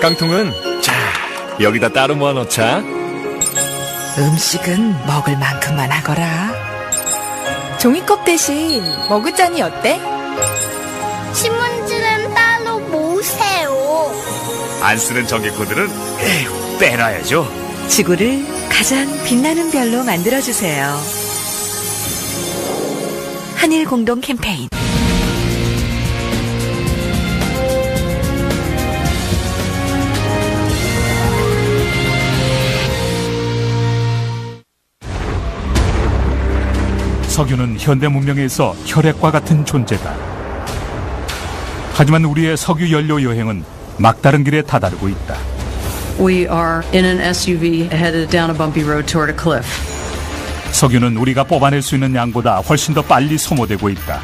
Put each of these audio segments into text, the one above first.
깡통은 자 여기다 따로 모아놓자. 음식은 먹을 만큼만 하거라. 종이컵 대신 머그잔이 어때? 신문지는 따로 모으세요. 안 쓰는 전기코드는 빼놔야죠. 지구를 가장 빛나는 별로 만들어주세요. 한일 공동 캠페인. 석유는 현대 문명에서 혈액과 같은 존재다. 하지만 우리의 석유 연료 여행은 막다른 길에 다다르고 있다. We are in an SUV headed down a bumpy road toward a cliff. 석유는 우리가 뽑아낼 수 있는 양보다 훨씬 더 빨리 소모되고 있다.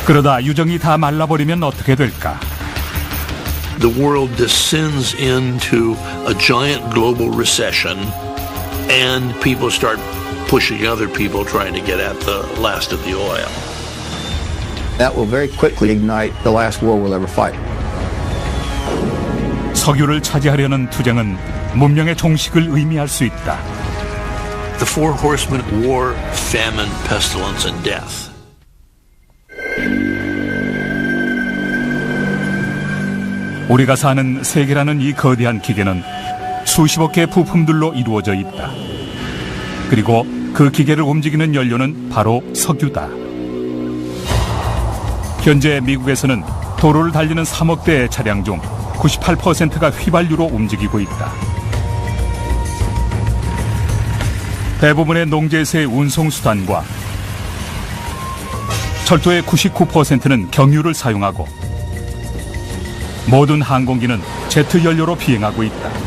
그러다 유정이 다 말라버리면 어떻게 될까? The world descends into a giant global recession and people start pushing other people trying to get at the last of the oil. That will very quickly ignite the last war we'll ever fight. 석유를 차지하려는 투쟁은 문명의 종식을 의미할 수 있다. The four horsemen: war, famine, pestilence, and death. 우리가 사는 세계라는 이 거대한 기계는 수십억 개의 부품들로 이루어져 있다. 그리고 그 기계를 움직이는 연료는 바로 석유다. 현재 미국에서는 도로를 달리는 3억 대의 차량 중 98%가 휘발유로 움직이고 있다. 대부분의 농지에서의 운송수단과 철도의 99%는 경유를 사용하고 모든 항공기는 제트 연료로 비행하고 있다.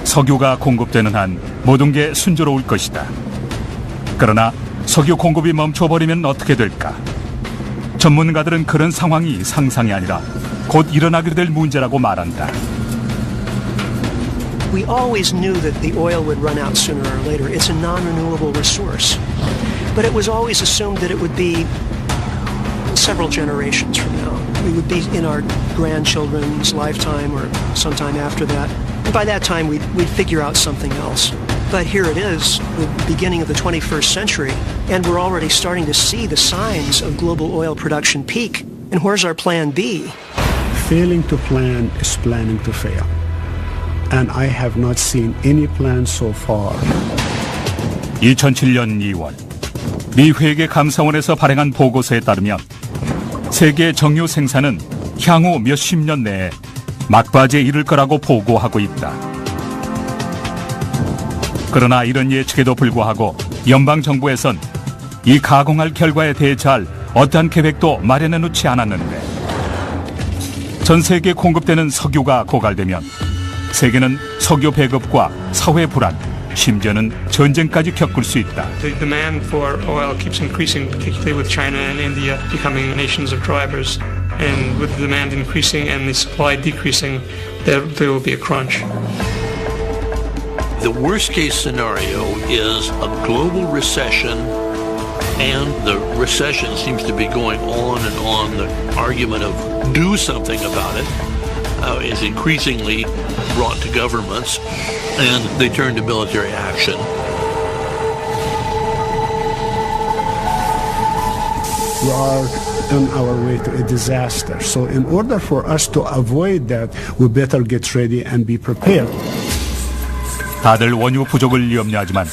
석유가 공급되는 한 모든 게 순조로울 것이다. 그러나 석유 공급이 멈춰버리면 어떻게 될까? 전문가들은 그런 상황이 상상이 아니라 곧 일어나게 될 문제라고 말한다. We always knew that the oil would run out sooner or later. It's a non-renewable resource. But it was always assumed that it would be several generations from now. We would be in our grandchildren's lifetime or sometime after that. And by that time, we'd figure out something else. But here it is, the beginning of the 21st century, and we're already starting to see the signs of global oil production peak. And where's our plan B? Failing to plan is planning to fail. And I have not seen any plan so far. 2007년 2월 미 회계 감사원에서 발행한 보고서에 따르면 세계 정유 생산은 향후 몇십 년 내에 막바지에 이를 거라고 보고하고 있다. 그러나 이런 예측에도 불구하고 연방정부에선 이 가공할 결과에 대처할 어떠한 계획도 마련해 놓지 않았는데 전 세계에 공급되는 석유가 고갈되면 세계는 석유 배급과 사회 불안, 심지어는 전쟁까지 겪을 수 있다. The demand for oil keeps increasing, particularly with China and India becoming nations of drivers. And with the demand increasing and the supply decreasing, there will be a crunch. The worst case scenario is a global recession, and the recession seems to be going on and on. The argument of do something about it is increasingly brought to governments, and they turn to military action. We are on our way to a disaster. So in order for us to avoid that, we better get ready and be prepared. 다들 원유 부족을 염려하지만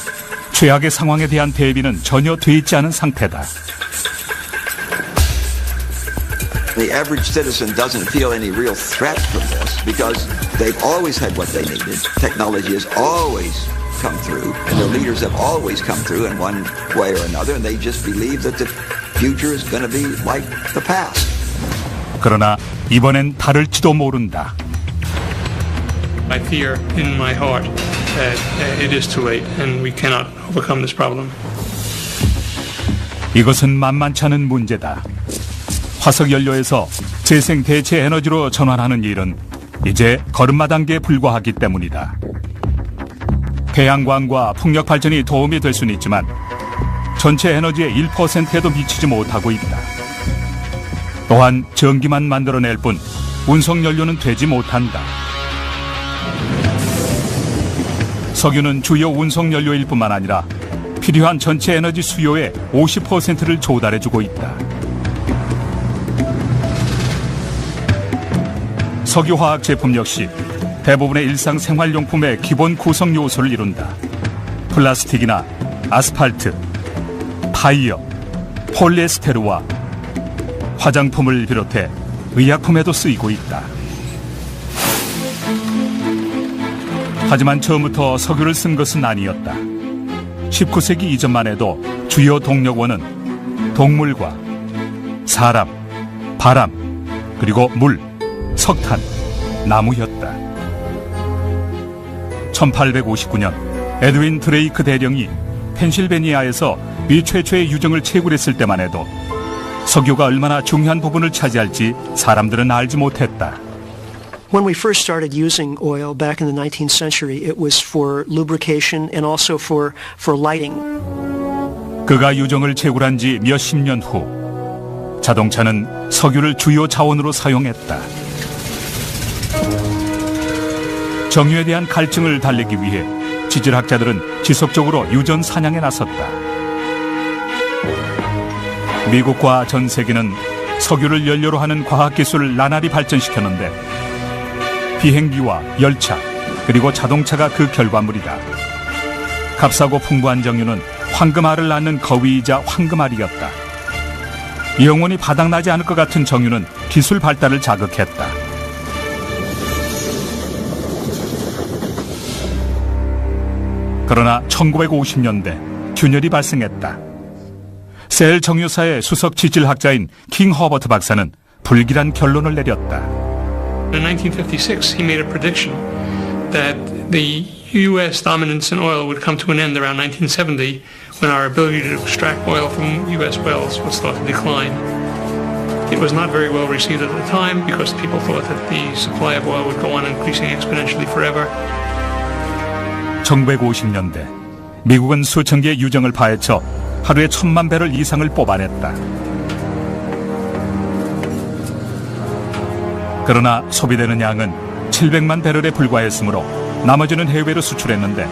최악의 상황에 대한 대비는 전혀 돼 있지 않은 상태다. The average citizen doesn't feel any real threat from this because they've always had what they needed. Technology has always come through, and their leaders have always come through in one way or another, and they just believe that the future is going to be like the past. 그러나 이번엔 다를지도 모른다. I fear in my heart that it is too late and we cannot overcome this problem. 이것은 만만치 않은 문제다. 화석연료에서 재생 대체 에너지로 전환하는 일은 이제 걸음마 단계에 불과하기 때문이다. 태양광과 풍력 발전이 도움이 될 수는 있지만 전체 에너지의 1%에도 미치지 못하고 있다. 또한 전기만 만들어낼 뿐 운송연료는 되지 못한다. 석유는 주요 운송연료일 뿐만 아니라 필요한 전체 에너지 수요의 50%를 조달해주고 있다. 석유화학 제품 역시 대부분의 일상생활용품의 기본 구성 요소를 이룬다. 플라스틱이나 아스팔트, 타이어, 폴리에스테르와 화장품을 비롯해 의약품에도 쓰이고 있다. 하지만 처음부터 석유를 쓴 것은 아니었다. 19세기 이전만 해도 주요 동력원은 동물과 사람, 바람, 그리고 물, 석탄, 나무였다. 1859년 에드윈 드레이크 대령이 펜실베니아에서 미 최초의 유정을 채굴했을 때만 해도 석유가 얼마나 중요한 부분을 차지할지 사람들은 알지 못했다. When we first started using oil back in the 19th century, it was for lubrication and also for lighting. 그가 유정을 채굴한 지 몇십 년 후 자동차는 석유를 주요 자원으로 사용했다. 정유에 대한 갈증을 달래기 위해 지질학자들은 지속적으로 유전 사냥에 나섰다. 미국과 전 세계는 석유를 연료로 하는 과학기술을 나날이 발전시켰는데 비행기와 열차 그리고 자동차가 그 결과물이다. 값싸고 풍부한 정유는 황금알을 낳는 거위이자 황금알이었다. 영원히 바닥나지 않을 것 같은 정유는 기술 발달을 자극했다. 그러나 1950년대 균열이 발생했다. 셀 정유사의 수석 지질학자인 킹 허버트 박사는 불길한 결론을 내렸다. In 1956, he made a prediction that the U.S. dominance in oil would come to an end around 1970 when our ability to extract oil from U.S. wells would start to decline. It was not very well received at the time because people thought that the supply of oil would go on increasing exponentially forever. 1950년대 미국은 수천 개의 유정을 파헤쳐 하루에 1000만 배럴 이상을 뽑아냈다. 그러나 소비되는 양은 700만 배럴에 불과했으므로 나머지는 해외로 수출했는데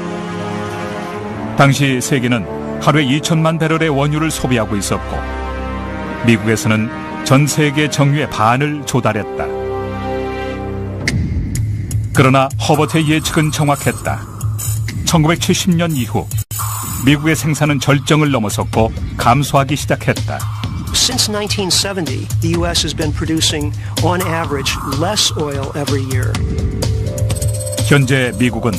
당시 세계는 하루에 2천만 배럴의 원유를 소비하고 있었고 미국에서는 전 세계 정유의 반을 조달했다. 그러나 허버트의 예측은 정확했다. 1970년 이후 미국의 생산은 절정을 넘어섰고 감소하기 시작했다. Since 1970, the U.S. has been producing, on average, less oil every year. 현재 미국은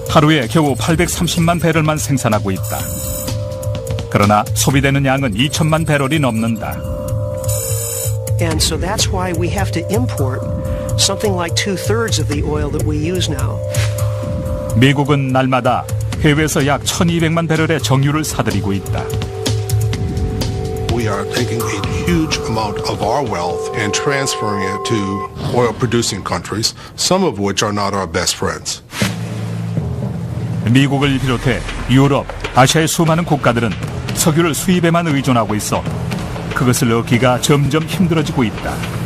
하루에 겨우 830만 배럴만 생산하고 있다. 그러나 소비되는 양은 2천만 배럴이 넘는다. And so that's why we have to import something like 2/3 of the oil that we use now. 미국은 날마다 해외에서 약 1200만 배럴의 정유를 사들이고 있다. We are taking a huge amount of our wealth and transferring it to oil-producing countries, some of which are not our best friends. 미국을 비롯해 유럽, 아시아의 수많은 국가들은 석유를 수입에만 의존하고 있어 그것을 얻기가 점점 힘들어지고 있다.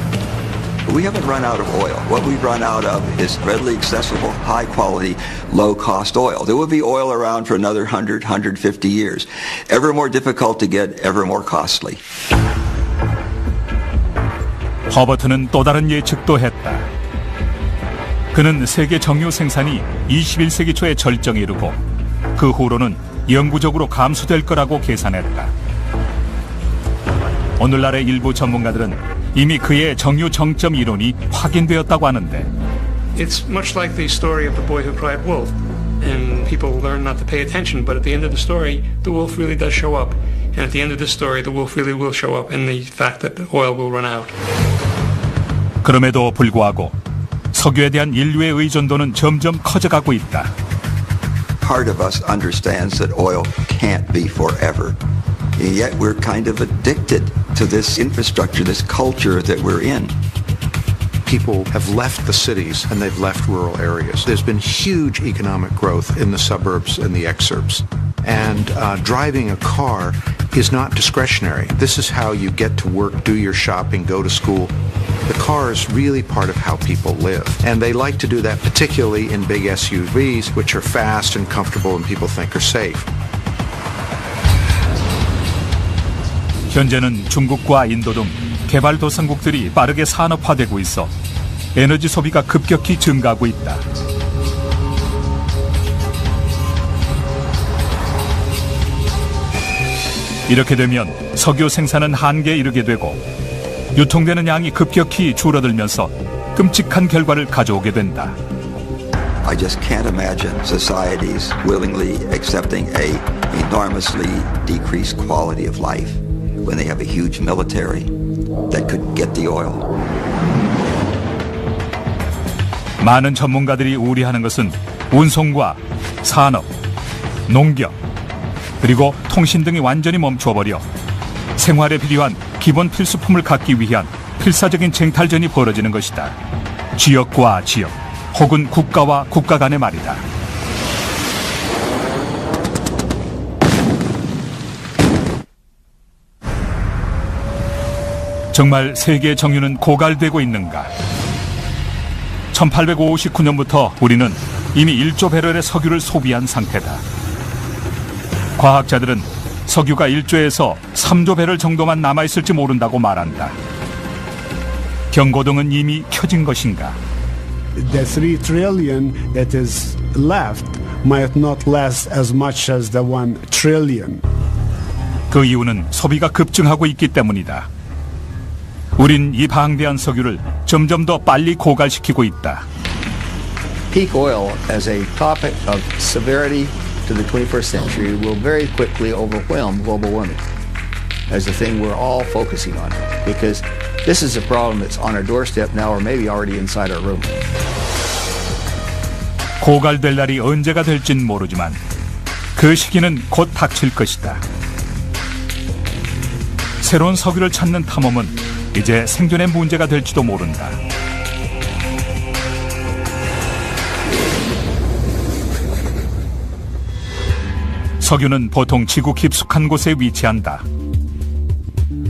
We haven't run out of oil. What we've run out of is readily accessible, high-quality, low-cost oil. There will be oil around for another 100, 150 years. Ever more difficult to get, ever more costly. 허버트는 또 다른 예측도 했다. 그는 세계 정유 생산이 21세기 초에 절정에 이르고 그 후로는 영구적으로 감소될 거라고 계산했다. 오늘날의 일부 전문가들은 이미 그의 정유 정점 이론이 확인되었다고 하는데 It's much like the story of the boy who cried wolf. And people learn not to pay attention, but at the end of the story, the wolf really does show up. And at the end of the story, the wolf really will show up in the fact that the oil will run out. 그럼에도 불구하고 석유에 대한 인류의 의존도는 점점 커져가고 있다. Part of us understands that oil can't be forever. And yet we're kind of addicted to this infrastructure, this culture that we're in. People have left the cities and they've left rural areas. There's been huge economic growth in the suburbs and the exurbs. And driving a car is not discretionary. This is how you get to work, do your shopping, go to school. The car is really part of how people live. And they like to do that particularly in big SUVs, which are fast and comfortable and people think are safe. 현재는 중국과 인도 등 개발도상국들이 빠르게 산업화되고 있어 에너지 소비가 급격히 증가하고 있다. 이렇게 되면 석유 생산은 한계에 이르게 되고 유통되는 양이 급격히 줄어들면서 끔찍한 결과를 가져오게 된다. I just can't imagine societies willingly accepting a enormously decreased quality of life when they have a huge military that could get the oil. 많은 전문가들이 우려하는 것은 운송과 산업, 농경, 그리고 통신 등이 완전히 멈춰버려 생활에 필요한 기본 필수품을 갖기 위한 필사적인 쟁탈전이 벌어지는 것이다. 지역과 지역, 혹은 국가와 국가 간의 말이다. 정말 세계 정유는 고갈되고 있는가? 1859년부터 우리는 이미 1조 배럴의 석유를 소비한 상태다. 과학자들은 석유가 1조에서 3조 배럴 정도만 남아있을지 모른다고 말한다. 경고등은 이미 켜진 것인가? The 3 trillion that is left might not last as much as the 1 trillion. 그 이유는 소비가 급증하고 있기 때문이다. 우린 이 방대한 석유를 점점 더 빨리 고갈시키고 있다. Peak oil as a topic of severity to the 21st century will very quickly overwhelm global warming as the thing we're all focusing on, because this is a problem that's on our doorstep now or maybe already inside our room. 고갈될 날이 언제가 될진 모르지만 그 시기는 곧 닥칠 것이다. 새로운 석유를 찾는 탐험은 이제 생존의 문제가 될지도 모른다. 석유는 보통 지구 깊숙한 곳에 위치한다.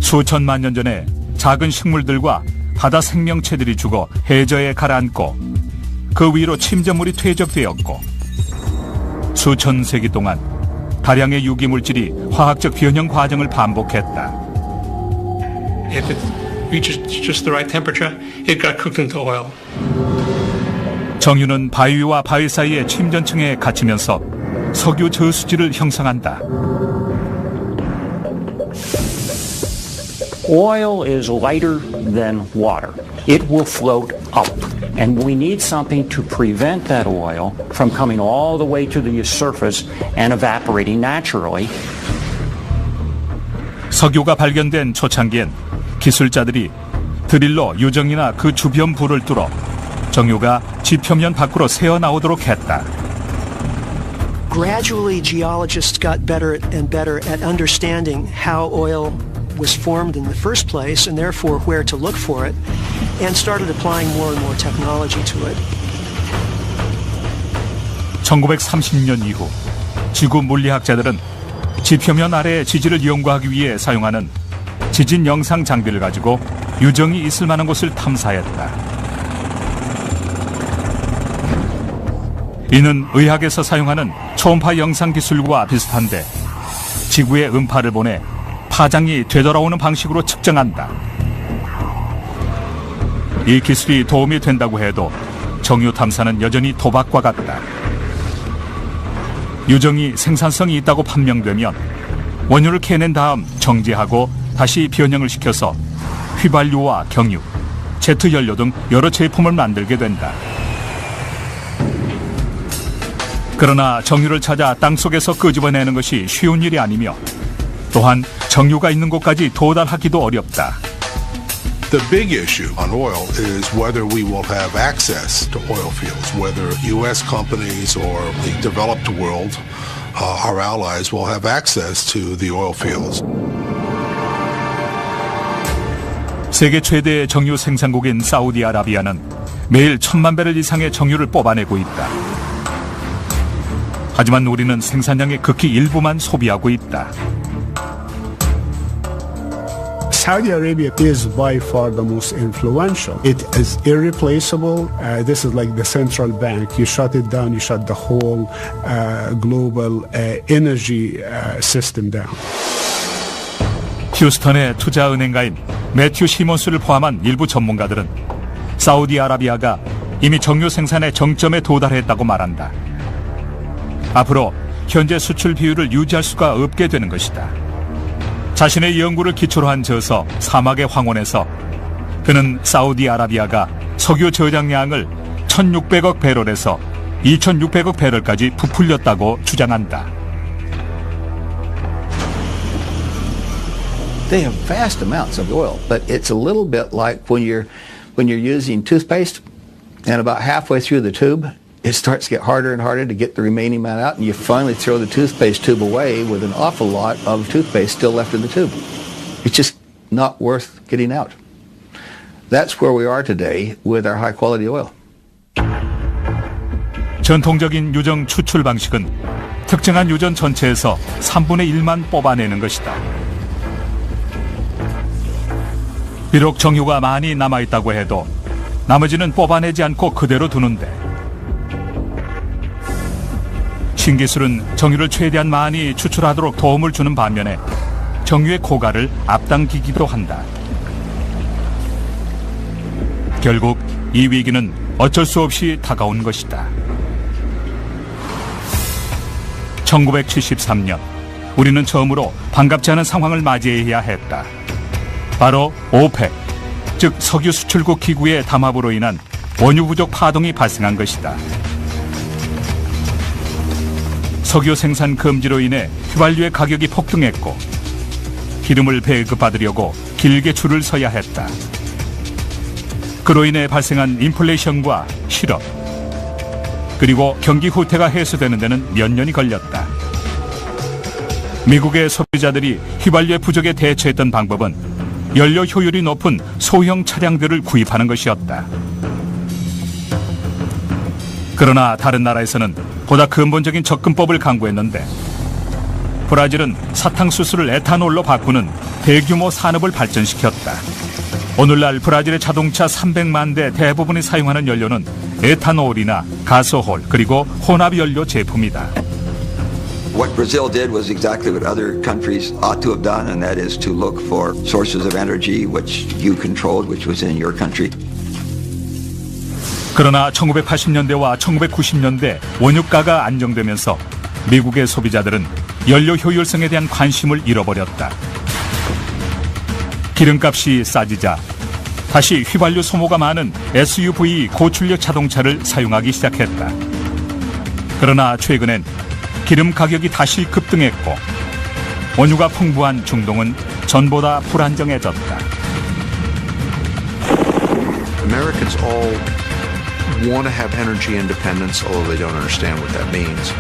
수천만 년 전에 작은 식물들과 바다 생명체들이 죽어 해저에 가라앉고 그 위로 침전물이 퇴적되었고 수천 세기 동안 다량의 유기물질이 화학적 변형 과정을 반복했다. If it reaches just the right temperature, it got cooked into oil. 정유는 바위와 바위 사이의 침전층에 갇히면서 석유 저수지를 형성한다. Oil is lighter than water. It will float up. And we need something to prevent that oil from coming all the way to the surface and evaporating naturally. 석유가 발견된 초창기엔 기술자들이 드릴로 유정이나 그 주변 부를 뚫어 정유가 지표면 밖으로 새어나오도록 했다. Gradually, geologists got better and better at understanding how oil was formed in the first place and therefore where to look for it, and started applying more and more technology to it. 1930년 이후 지구 물리학자들은 지표면 아래의 지질을 연구하기 위해 사용하는 지진 영상 장비를 가지고 유정이 있을 만한 곳을 탐사했다. 이는 의학에서 사용하는 초음파 영상 기술과 비슷한데 지구에 음파를 보내 파장이 되돌아오는 방식으로 측정한다. 이 기술이 도움이 된다고 해도 정유 탐사는 여전히 도박과 같다. 유정이 생산성이 있다고 판명되면 원유를 캐낸 다음 정제하고 다시 변형을 시켜서 휘발유와 경유, 제트 연료 등 여러 제품을 만들게 된다. 그러나 정유를 찾아 땅속에서 끄집어내는 것이 쉬운 일이 아니며 또한 정유가 있는 곳까지 도달하기도 어렵다. The big issue on oil is whether we will have access to oil fields, whether U.S. companies or the developed world, our allies, will have access to the oil fields. 세계 최대의 정유 생산국인 사우디아라비아는 매일 1000만 배럴 이상의 정유를 뽑아내고 있다. 하지만 우리는 생산량의 극히 일부만 소비하고 있다. Saudi Arabia is by far the most influential. It is irreplaceable. This is like the central bank. You shut it down, you shut the whole global energy system down. 휴스턴의 투자은행가인 매튜 시몬스를 포함한 일부 전문가들은 사우디아라비아가 이미 정유 생산의 정점에 도달했다고 말한다. 앞으로 현재 수출 비율을 유지할 수가 없게 되는 것이다. 자신의 연구를 기초로 한 저서 사막의 황혼에서 그는 사우디아라비아가 석유 저장량을 1,600억 배럴에서 2,600억 배럴까지 부풀렸다고 주장한다. They have vast amounts of oil, but it's a little bit like when you're using toothpaste, and about halfway through the tube, it starts to get harder and harder to get the remaining amount out, and you finally throw the toothpaste tube away with an awful lot of toothpaste still left in the tube. It's just not worth getting out. That's where we are today with our high-quality oil. 전통적인 유정 추출 방식은 특정한 유전 전체에서 3분의 1만 뽑아내는 것이다. 비록 정유가 많이 남아있다고 해도 나머지는 뽑아내지 않고 그대로 두는데 신기술은 정유를 최대한 많이 추출하도록 도움을 주는 반면에 정유의 고가를 앞당기기도 한다. 결국 이 위기는 어쩔 수 없이 다가온 것이다. 1973년 우리는 처음으로 반갑지 않은 상황을 맞이해야 했다. 바로 오펙, 즉 석유 수출국 기구의 담합으로 인한 원유 부족 파동이 발생한 것이다. 석유 생산 금지로 인해 휘발유의 가격이 폭등했고 기름을 배급받으려고 길게 줄을 서야 했다. 그로 인해 발생한 인플레이션과 실업, 그리고 경기 후퇴가 해소되는 데는 몇 년이 걸렸다. 미국의 소비자들이 휘발유의 부족에 대처했던 방법은 연료 효율이 높은 소형 차량들을 구입하는 것이었다. 그러나 다른 나라에서는 보다 근본적인 접근법을 강구했는데 브라질은 사탕수수를 에탄올로 바꾸는 대규모 산업을 발전시켰다. 오늘날 브라질의 자동차 300만 대 대부분이 사용하는 연료는 에탄올이나 가소홀 그리고 혼합연료 제품이다. What Brazil did was exactly what other countries ought to have done, and that is to look for sources of energy which you controlled, which was in your country. 그러나 1980년대와 1990년대 원유가가 안정되면서 미국의 소비자들은 연료 효율성에 대한 관심을 잃어버렸다. 기름값이 싸지자 다시 휘발유 소모가 많은 SUV 고출력 자동차를 사용하기 시작했다. 그러나 최근엔 기름 가격이 다시 급등했고 원유가 풍부한 중동은 전보다 불안정해졌다. Americans all want to have energy independence, although they don't understand what that means.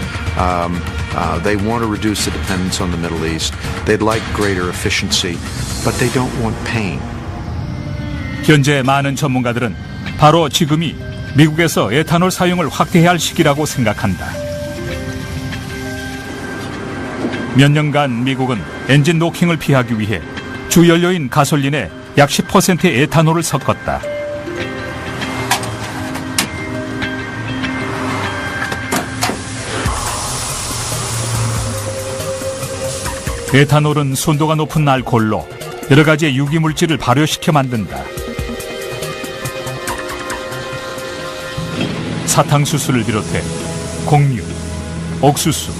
They want to reduce the dependence on the Middle East. They'd like greater efficiency, but they don't want pain. 현재 많은 전문가들은 바로 지금이 미국에서 에탄올 사용을 확대해야 할 시기라고 생각한다. 몇 년간 미국은 엔진 노킹을 피하기 위해 주 연료인 가솔린에 약 10%의 에탄올을 섞었다. 에탄올은 순도가 높은 알코올로 여러 가지의 유기물질을 발효시켜 만든다. 사탕수수를 비롯해 곡류, 옥수수,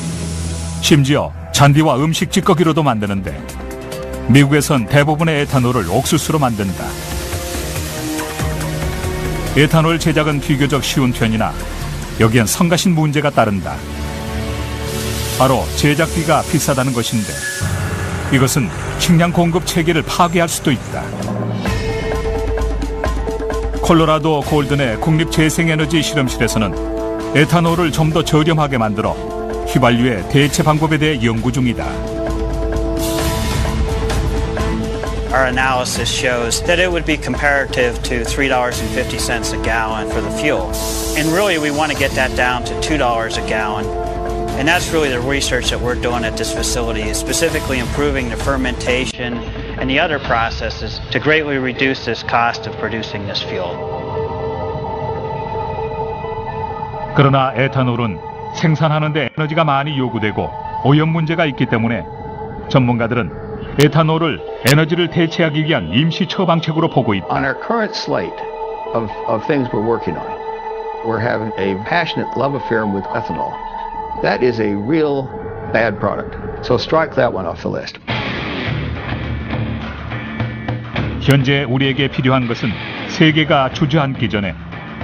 심지어 잔디와 음식 찌꺼기로도 만드는데 미국에선 대부분의 에탄올을 옥수수로 만든다. 에탄올 제작은 비교적 쉬운 편이나 여기엔 성가신 문제가 따른다. 바로 제작비가 비싸다는 것인데 이것은 식량 공급 체계를 파괴할 수도 있다. 콜로라도 골든의 국립재생에너지 실험실에서는 에탄올을 좀 더 저렴하게 만들어 휘발유의 대체 방법에 대해 연구 중이다. Our analysis shows that it would be comparative to $3.50 a gallon for the fuel. And really we want to get that down to $2 a gallon. And that's really the research that we're doing at this facility, is specifically improving the fermentation and the other processes to greatly reduce this cost of producing this fuel. 그러나 에탄올은 생산하는데 에너지가 많이 요구되고 오염 문제가 있기 때문에 전문가들은 에탄올을 에너지를 대체하기 위한 임시 처방책으로 보고 있다. On our current slate of things we're working on, we're having a passionate love affair with ethanol. That is a real bad product. So strike that one off the list. 현재 우리에게 필요한 것은 세계가 주저앉기 전에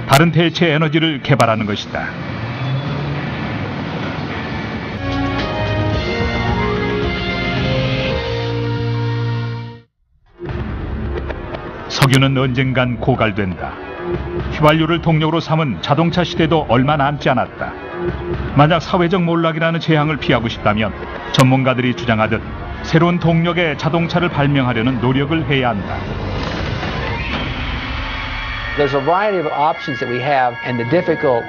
다른 대체 에너지를 개발하는 것이다. 석유는 언젠간 고갈된다. 휘발유를 동력으로 삼은 자동차 시대도 얼마 남지 않았다. 만약 사회적 몰락이라는 재앙을 피하고 싶다면 전문가들이 주장하듯 새로운 동력의 자동차를 발명하려는 노력을 해야 한다. There's a variety of options that we have, and the difficult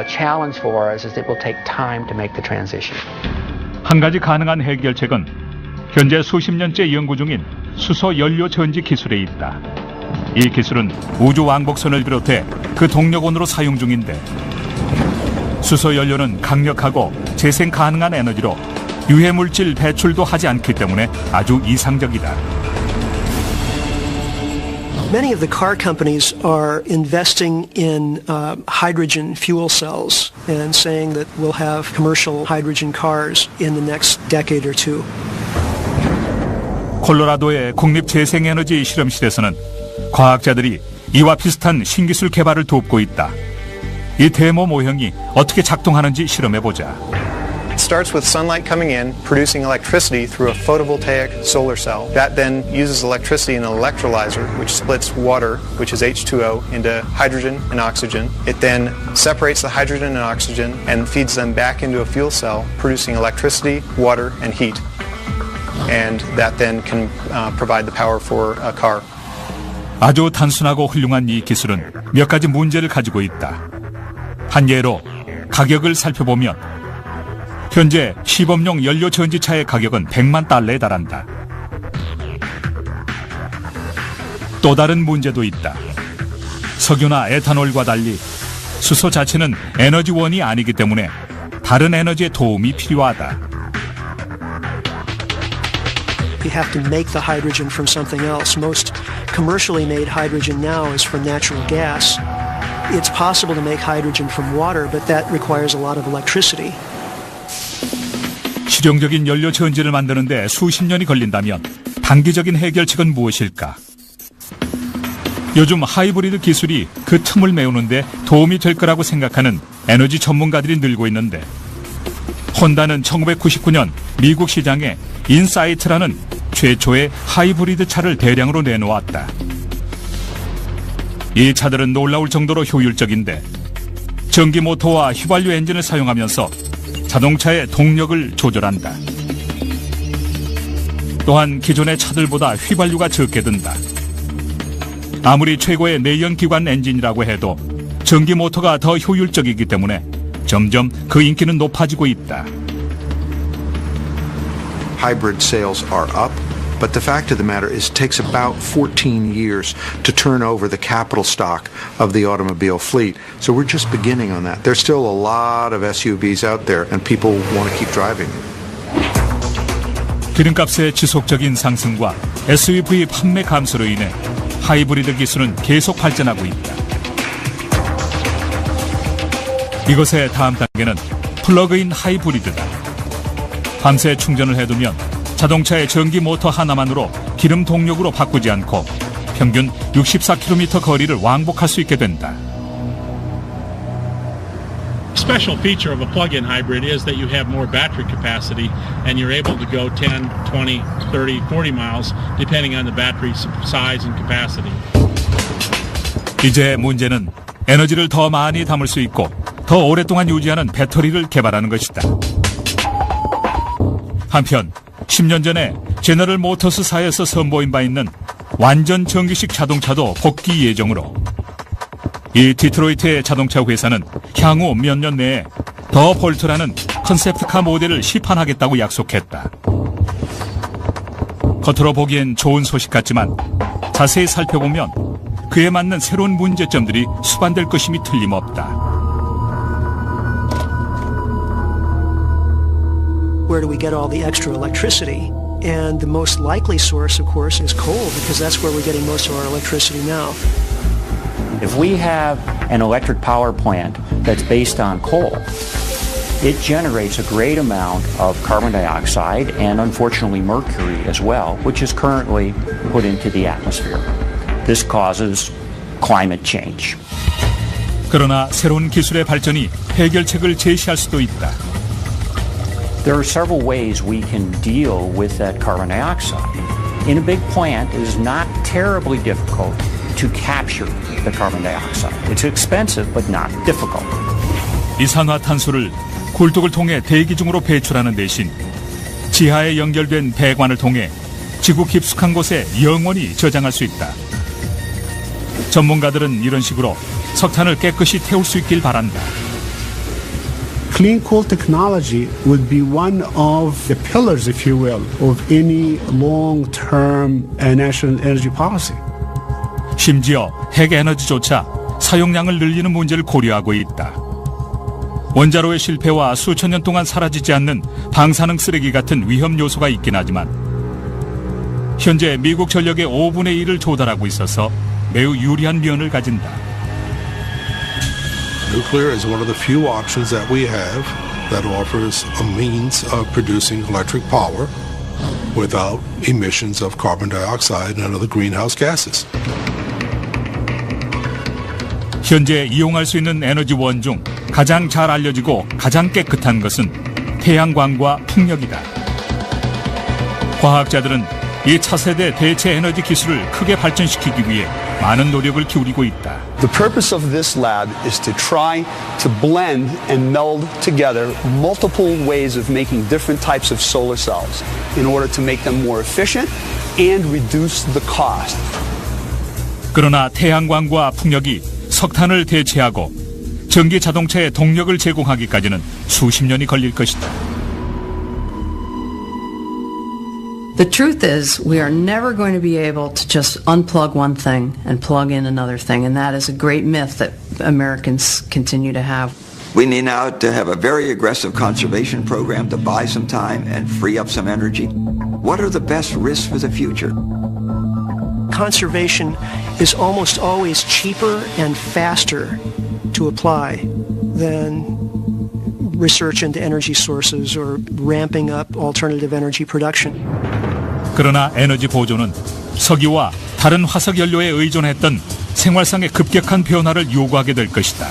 challenge for us is that it will take time to make the transition. 한 가지 가능한 해결책은 현재 수십 년째 연구 중인 수소 연료 전지 기술에 있다. 이 기술은 우주 왕복선을 비롯해 그 동력원으로 사용 중인데 수소 연료는 강력하고 재생 가능한 에너지로 유해 물질 배출도 하지 않기 때문에 아주 이상적이다. Many of the car companies are investing in hydrogen fuel cells and saying that we'll have commercial hydrogen cars in the next decade or two. 콜로라도의 국립재생에너지 실험실에서는 과학자들이 이와 비슷한 신기술 개발을 돕고 있다. 이 데모 모형이 어떻게 작동하는지 실험해보자. It starts with sunlight coming in, producing electricity through a photovoltaic solar cell. That then uses electricity in an electrolyzer, which splits water, which is H2O, into hydrogen and oxygen. It then separates the hydrogen and oxygen and feeds them back into a fuel cell, producing electricity, water, and heat. And that then can provide the power for a car. 아주 단순하고 훌륭한 이 기술은 몇 가지 문제를 가지고 있다. 한 예로 가격을 살펴보면 현재 시범용 연료 전지차의 가격은 100만 달러에 달한다. 또 다른 문제도 있다. 석유나 에탄올과 달리 수소 자체는 에너지원이 아니기 때문에 다른 에너지의 도움이 필요하다. You have to make the hydrogen from something else. Most commercially made hydrogen now is from natural gas. It's possible to make hydrogen from water, but that requires a lot of electricity. 실용적인 연료 전지를 만드는데 수십 년이 걸린다면 단기적인 해결책은 무엇일까? 요즘 하이브리드 기술이 그 틈을 메우는데 도움이 될 거라고 생각하는 에너지 전문가들이 늘고 있는데 혼다는 1999년 미국 시장에 인사이트라는 최초의 하이브리드 차를 대량으로 내놓았다. 이 차들은 놀라울 정도로 효율적인데 전기 모터와 휘발유 엔진을 사용하면서 자동차의 동력을 조절한다. 또한 기존의 차들보다 휘발유가 적게 든다. 아무리 최고의 내연기관 엔진이라고 해도 전기 모터가 더 효율적이기 때문에 점점 그 인기는 높아지고 있다. Hybrid sales are up, but the fact of the matter is it takes about 14 years to turn over the capital stock of the automobile fleet. So we're just beginning on that. There's still a lot of SUVs out there and people want to keep driving. 기름값의 지속적인 상승과 SUV 판매 감소로 인해 하이브리드 기술은 계속 발전하고 있다. 이것의 다음 단계는 플러그인 하이브리드다. 밤새 충전을 해두면 자동차의 전기 모터 하나만으로 기름 동력으로 바꾸지 않고 평균 64km 거리를 왕복할 수 있게 된다. Special feature of a plug-in hybrid is that you have more battery capacity and you're able to go 10, 20, 30, 40 miles depending on the battery size and capacity. 이제 문제는 에너지를 더 많이 담을 수 있고 더 오랫동안 유지하는 배터리를 개발하는 것이다. 한편 10년 전에 제너럴 모터스사에서 선보인 바 있는 완전 전기식 자동차도 복귀 예정으로 이 디트로이트의 자동차 회사는 향후 몇 년 내에 더 볼트라는 컨셉트카 모델을 시판하겠다고 약속했다. 겉으로 보기엔 좋은 소식 같지만 자세히 살펴보면 그에 맞는 새로운 문제점들이 수반될 것임이 틀림없다. Where do we get all the extra electricity? And the most likely source, of course, is coal, because that's where we're getting most of our electricity now. If we have an electric power plant that's based on coal, it generates a great amount of carbon dioxide and unfortunately mercury as well, which is currently put into the atmosphere. This causes climate change. 그러나 새로운 기술의 발전이 해결책을 제시할 수도 있다. There are several ways we can deal with that carbon dioxide. In a big plant, it is not terribly difficult to capture the carbon dioxide. It's expensive, but not difficult. 이산화탄소를 굴뚝을 통해 대기 중으로 배출하는 대신 지하에 연결된 배관을 통해 지구 깊숙한 곳에 영원히 저장할 수 있다. 전문가들은 이런 식으로 석탄을 깨끗이 태울 수 있길 바란다. Clean coal technology would be one of the pillars, if you will, of any long-term national energy policy. 심지어 핵에너지조차 사용량을 늘리는 문제를 고려하고 있다. 원자로의 실패와 수천 년 동안 사라지지 않는 방사능 쓰레기 같은 위험 요소가 있긴 하지만 현재 미국 전력의 5분의 1을 조달하고 있어서 매우 유리한 면을 가진다. Nuclear is one of the few options that we have that offers a means of producing electric power without emissions of carbon dioxide and other greenhouse gases. 현재 이용할 수 있는 에너지원 중 가장 잘 알려지고 가장 깨끗한 것은 태양광과 풍력이다. 과학자들은 이 차세대 대체 에너지 기술을 크게 발전시키기 위해 많은 노력을 기울이고 있다. The purpose of this lab is to try to blend and meld together multiple ways of making different types of solar cells in order to make them more efficient and reduce the cost. 그러나 태양광과 풍력이 석탄을 대체하고 전기 자동차의 동력을 제공하기까지는 수십 년이 걸릴 것이다. The truth is, we are never going to be able to just unplug one thing and plug in another thing, and that is a great myth that Americans continue to have. We need now to have a very aggressive conservation program to buy some time and free up some energy. What are the best risks for the future? Conservation is almost always cheaper and faster to apply than research into energy sources or ramping up alternative energy production. 그러나 에너지 보존은 석유와 다른 화석 연료에 의존했던 생활상의 급격한 변화를 요구하게 될 것이다.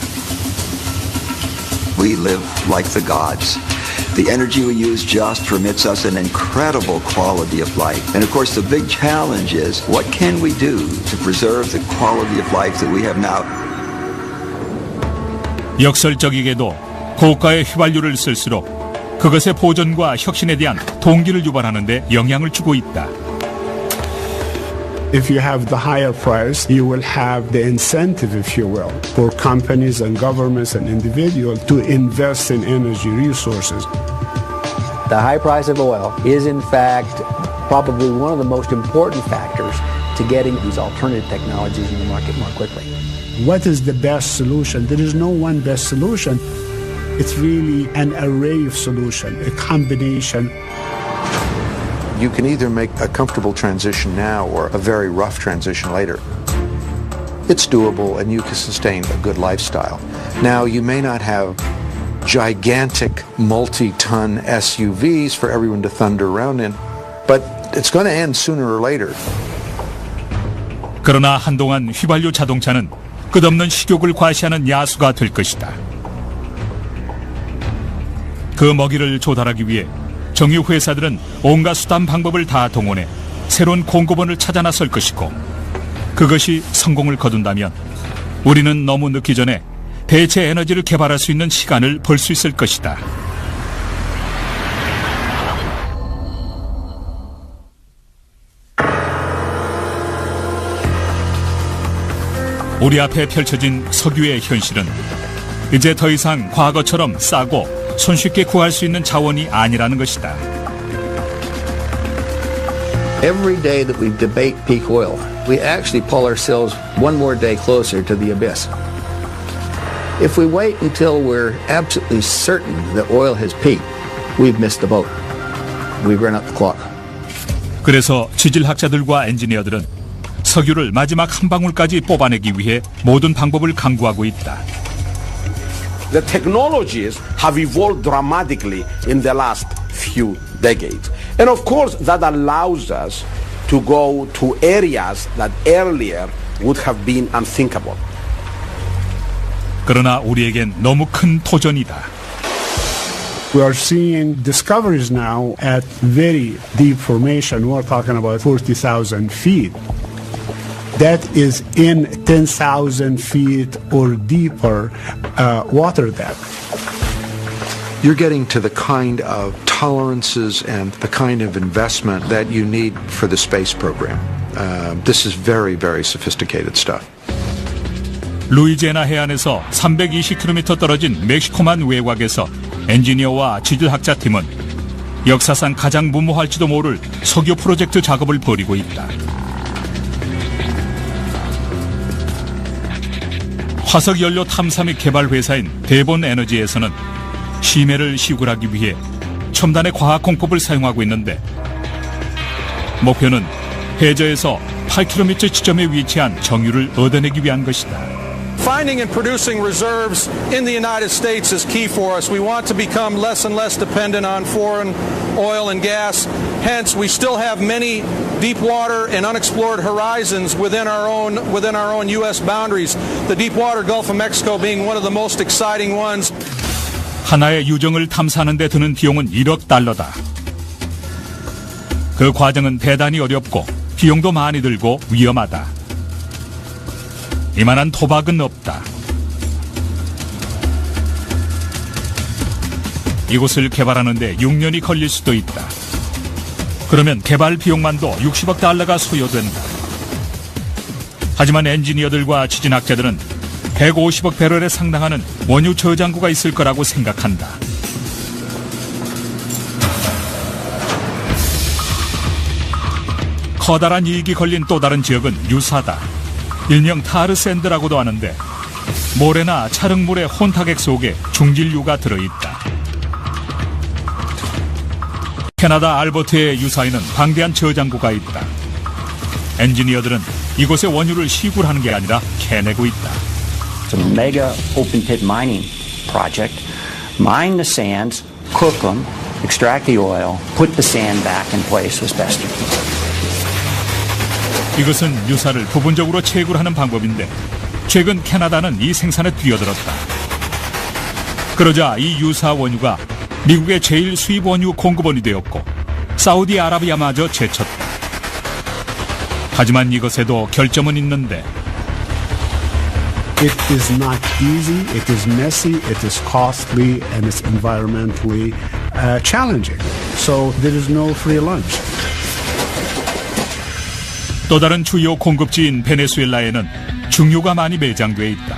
We live like the gods. The energy we use just permits us an incredible quality of life. And of course the big challenge is what can we do to preserve the quality of life that we have now? 역설적이게도 고가의 휘발유를 쓸수록 그것의 보존과 혁신에 대한 동기를 유발하는 데 영향을 주고 있다. If you have the higher price, you will have the incentive, if you will, for companies and governments and individuals to invest in energy resources. The high price of oil is, in fact, probably one of the most important factors to getting these alternative technologies in the market more quickly. What is the best solution? There is no one best solution. It's really an array of solutions, a combination. You can either make a comfortable transition now or a very rough transition later. It's doable and you can sustain a good lifestyle. Now, you may not have gigantic multi-ton SUVs for everyone to thunder around in, but it's going to end sooner or later. 그러나 한동안 휘발유 자동차는 끝없는 식욕을 과시하는 야수가 될 것이다. 그 먹이를 조달하기 위해 정유 회사들은 온갖 수단 방법을 다 동원해 새로운 공급원을 찾아 나설 것이고 그것이 성공을 거둔다면 우리는 너무 늦기 전에 대체 에너지를 개발할 수 있는 시간을 벌 수 있을 것이다. 우리 앞에 펼쳐진 석유의 현실은 이제 더 이상 과거처럼 싸고 손쉽게 구할 수 있는 자원이 아니라는 것이다. Every day that we debate peak oil, we actually pull ourselves one more day closer to the abyss. If we wait until we're absolutely certain that oil has peaked, we've missed the boat. We've run out the clock. 그래서 지질학자들과 엔지니어들은 석유를 마지막 한 방울까지 뽑아내기 위해 모든 방법을 강구하고 있다. The technologies have evolved dramatically in the last few decades. And of course that allows us to go to areas that earlier would have been unthinkable. 그러나 우리에겐 너무 큰 도전이다. We are seeing discoveries now at very deep formation. We're talking about 40,000 feet. That is in 10,000 feet or deeper water depth. You're getting to the kind of tolerances and the kind of investment that you need for the space program. This is very, very sophisticated stuff. 루이지애나 해안에서 320km 떨어진 멕시코만 외곽에서 엔지니어와 지질학자 팀은 역사상 가장 무모할지도 모를 석유 프로젝트 작업을 벌이고 있다. 화석연료 탐사 및 개발 회사인 대본 에너지에서는 심해를 시굴하기 위해 첨단의 과학 공법을 사용하고 있는데 목표는 해저에서 8km 지점에 위치한 정유를 얻어내기 위한 것이다. Finding and producing reserves in the United States is key for us. We want to become less and less dependent on foreign oil and gas. Hence, we still have many deep water and unexplored horizons within our own U.S. boundaries. The deepwater Gulf of Mexico being one of the most exciting ones. 하나의 유정을 탐사하는 데 드는 비용은 1억 달러다. 그 과정은 대단히 어렵고 비용도 많이 들고 위험하다. 이만한 도박은 없다. 이곳을 개발하는데 6년이 걸릴 수도 있다. 그러면 개발 비용만도 60억 달러가 소요된다. 하지만 엔지니어들과 지진학자들은 150억 배럴에 상당하는 원유 저장고가 있을 거라고 생각한다. 커다란 이익이 걸린 또 다른 지역은 유사다. 일명 타르샌드라고도 하는데 모래나 찰흙물의 혼탁액 속에 중질유가 들어있다. 캐나다 알버트의 유사에는 방대한 저장고가 있다. 엔지니어들은 이곳에 원유를 시굴하는 게 아니라 캐내고 있다. It's a mega open pit mining project. Mine the sands, cook them, extract the oil, put the sand back in place as best you can. 이것은 유사를 부분적으로 채굴하는 방법인데 최근 캐나다는 이 생산에 뛰어들었다. 그러자 이 유사 원유가 미국의 제일 수입 원유 공급원이 되었고 사우디아라비아마저 제쳤다. 하지만 이것에도 결점은 있는데 It is not easy, it is messy, it is costly, and it's environmentally challenging. So there is no free lunch. 또 다른 주요 공급지인 베네수엘라에는 중유가 많이 매장돼 있다.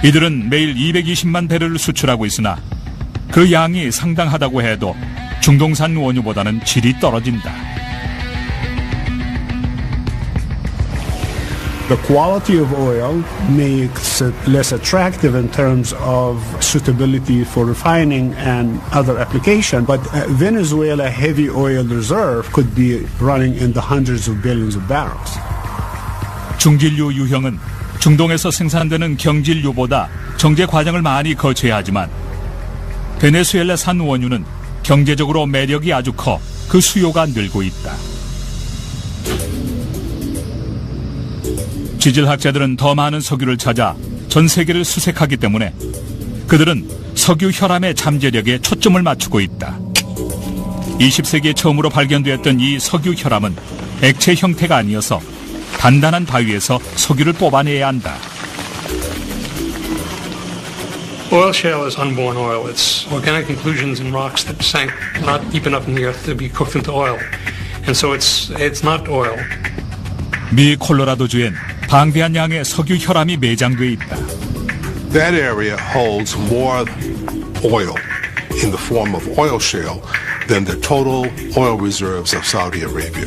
이들은 매일 220만 배럴을 수출하고 있으나 그 양이 상당하다고 해도 중동산 원유보다는 질이 떨어진다. The quality of oil makes it less attractive in terms of suitability for refining and other application. But Venezuela heavy oil reserve could be running in the hundreds of billions of barrels. 중질유 유형은 중동에서 생산되는 경질유보다 정제 과정을 많이 거쳐야 하지만 베네수엘라산 원유는 경제적으로 매력이 아주 커 그 수요가 늘고 있다. 지질학자들은 더 많은 석유를 찾아 전 세계를 수색하기 때문에 그들은 석유 혈암의 잠재력에 초점을 맞추고 있다. 20세기에 처음으로 발견되었던 이 석유 혈암은 액체 형태가 아니어서 단단한 바위에서 석유를 뽑아내야 한다. Oil shale is unborn oil. It's organic inclusions in rocks that sank not deep enough in the earth to be cooked into oil. And so it's not oil. 미 콜로라도주엔 방대한 양의 석유 혈암이 매장돼 있다. That area holds more oil in the form of oil shale than the total oil reserves of Saudi Arabia.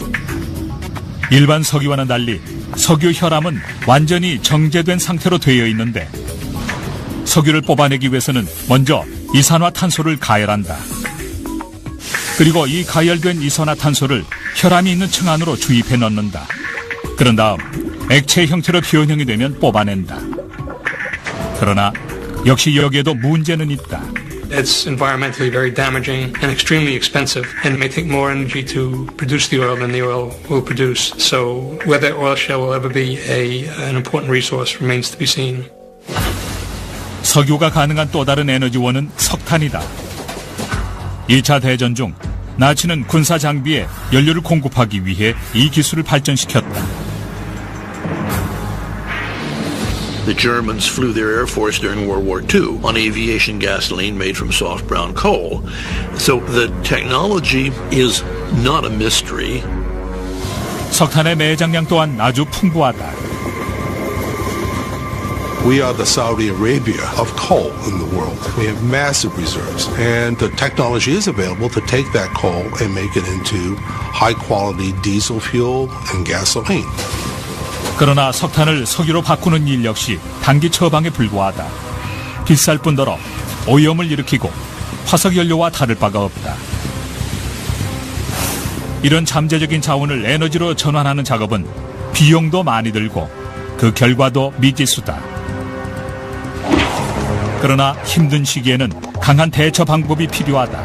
일반 석유와는 달리 석유 혈암은 완전히 정제된 상태로 되어 있는데 석유를 뽑아내기 위해서는 먼저 이산화탄소를 가열한다. 그리고 이 가열된 이산화탄소를 혈암이 있는 층 안으로 주입해 넣는다. 그런 다음 액체 형태로 변형이 되면 뽑아낸다. 그러나 역시 여기에도 문제는 있다. It's environmentally very damaging and extremely expensive, and it may take more energy to produce the oil than the oil will produce. So whether oil shale will ever be an important resource remains to be seen. 석유가 가능한 또 다른 에너지원은 석탄이다. 2차 대전 중 나치는 군사 장비에 연료를 공급하기 위해 이 기술을 발전시켰다. The Germans flew their Air Force during World War II on aviation gasoline made from soft brown coal. So the technology is not a mystery. 석탄의 매장량 또한 아주 풍부하다. We are the Saudi Arabia of coal in the world. We have massive reserves, and the technology is available to take that coal and make it into high-quality diesel fuel and gasoline. 그러나 석탄을 석유로 바꾸는 일 역시 단기 처방에 불과하다. 비쌀 뿐더러 오염을 일으키고 화석연료와 다를 바가 없다. 이런 잠재적인 자원을 에너지로 전환하는 작업은 비용도 많이 들고 그 결과도 미지수다. 그러나 힘든 시기에는 강한 대처 방법이 필요하다.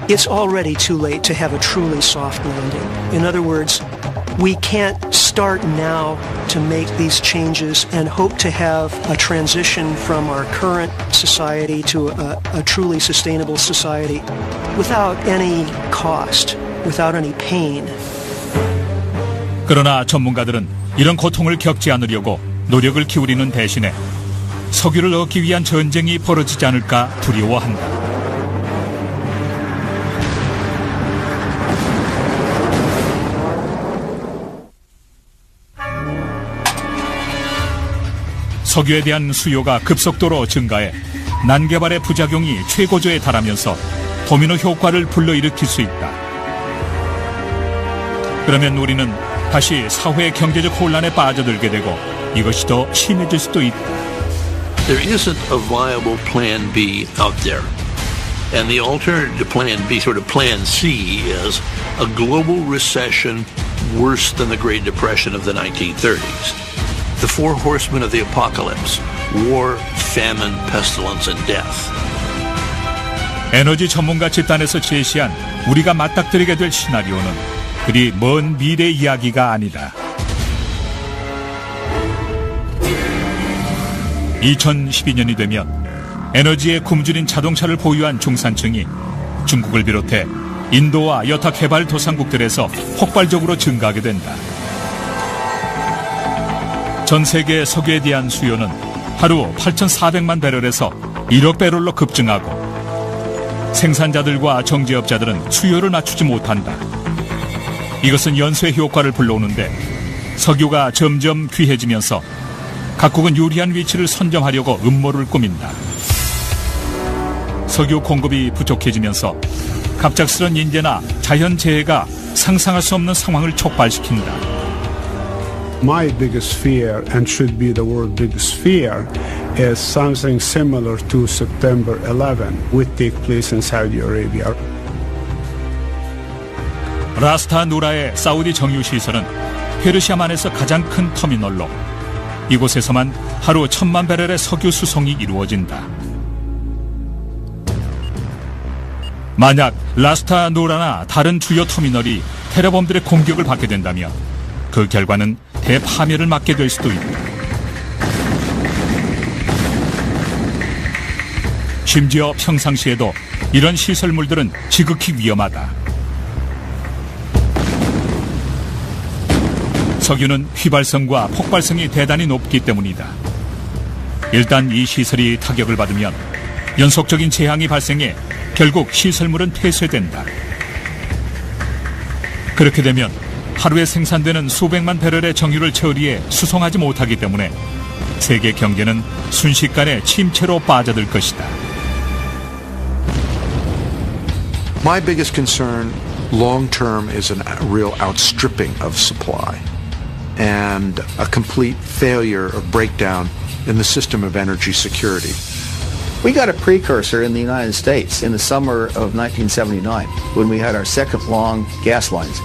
It's already too late to have a truly soft landing. In other words, we can't start now to make these changes and hope to have a transition from our current society to a truly sustainable society without any cost, without any pain. 그러나 전문가들은 이런 고통을 겪지 않으려고 노력을 기울이는 대신에 석유를 얻기 위한 전쟁이 벌어지지 않을까 두려워한다. 석유에 대한 수요가 급속도로 증가해 난개발의 부작용이 최고조에 달하면서 도미노 효과를 불러일으킬 수 있다. 그러면 우리는 다시 사회 경제적 혼란에 빠져들게 되고 이것이 더 심해질 수도 있다. There isn't a viable plan B out there. And the alternative to plan B, sort of plan C, is a global recession worse than the Great Depression of the 1930s. The four horsemen of the apocalypse: war, famine, pestilence, and death. 에너지 전문가 집단에서 제시한 우리가 맞닥뜨리게 될 시나리오는 그리 먼 미래 이야기가 아니다. 2012년이 되면 에너지에 굶주린 자동차를 보유한 중산층이 중국을 비롯해 인도와 여타 개발도상국들에서 폭발적으로 증가하게 된다. 전 세계 석유에 대한 수요는 하루 8,400만 배럴에서 1억 배럴로 급증하고 생산자들과 정제업자들은 수요를 맞추지 못한다. 이것은 연쇄 효과를 불러오는데 석유가 점점 귀해지면서 각국은 유리한 위치를 선점하려고 음모를 꾸민다. 석유 공급이 부족해지면서 갑작스런 인재나 자연재해가 상상할 수 없는 상황을 촉발시킨다. My biggest fear, and should be the world's biggest fear, is something similar to September 11, which take place in Saudi Arabia. 라스타 누라의 사우디 정유시설은 페르시아만에서 가장 큰 터미널로 이곳에서만 하루 1,000만 배럴의 석유 수송이 이루어진다. 만약 라스타 누라나 다른 주요 터미널이 테러범들의 공격을 받게 된다면 그 결과는 대파멸을 맞게 될 수도 있다. 심지어 평상시에도 이런 시설물들은 지극히 위험하다. 석유는 휘발성과 폭발성이 대단히 높기 때문이다. 일단 이 시설이 타격을 받으면 연속적인 재앙이 발생해 결국 시설물은 폐쇄된다. 그렇게 되면 하루에 생산되는 수백만 배럴의 정유를 처리해 수송하지 못하기 때문에 세계 경제는 순식간에 침체로 빠져들 것이다. My biggest concern long-term is a real outstripping of supply and a complete failure of breakdown in the system of energy security. We got a precursor in the United States in the summer of 1979 when we had our second long gas lines.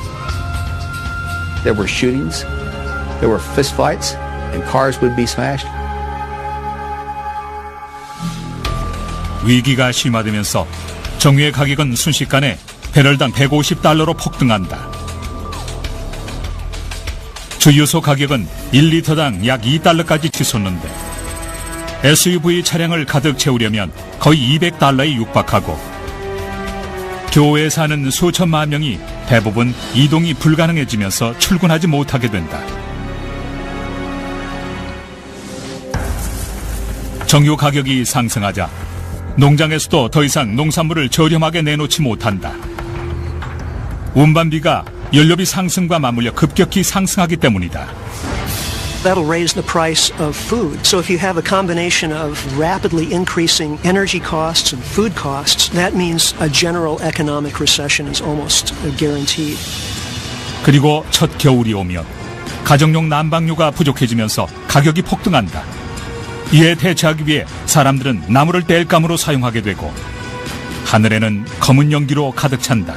There were shootings, there were fistfights, and cars would be smashed. 위기가 심화되면서 정유의 가격은 순식간에 배럴당 $150로 폭등한다. 주유소 가격은 1리터당 약 $2까지 치솟는데 SUV 차량을 가득 채우려면 거의 $200에 육박하고 교외에 사는 수천만 명이 대부분 이동이 불가능해지면서 출근하지 못하게 된다. 정유 가격이 상승하자 농장에서도 더 이상 농산물을 저렴하게 내놓지 못한다. 운반비가 연료비 상승과 맞물려 급격히 상승하기 때문이다. That'll raise the price of food. So if you have a combination of rapidly increasing energy costs and food costs, that means a general economic recession is almost guaranteed. 그리고 첫 겨울이 오면 가정용 난방료가 부족해지면서 가격이 폭등한다. 이에 대처하기 위해 사람들은 나무를 땔감으로 사용하게 되고 하늘에는 검은 연기로 가득 찬다.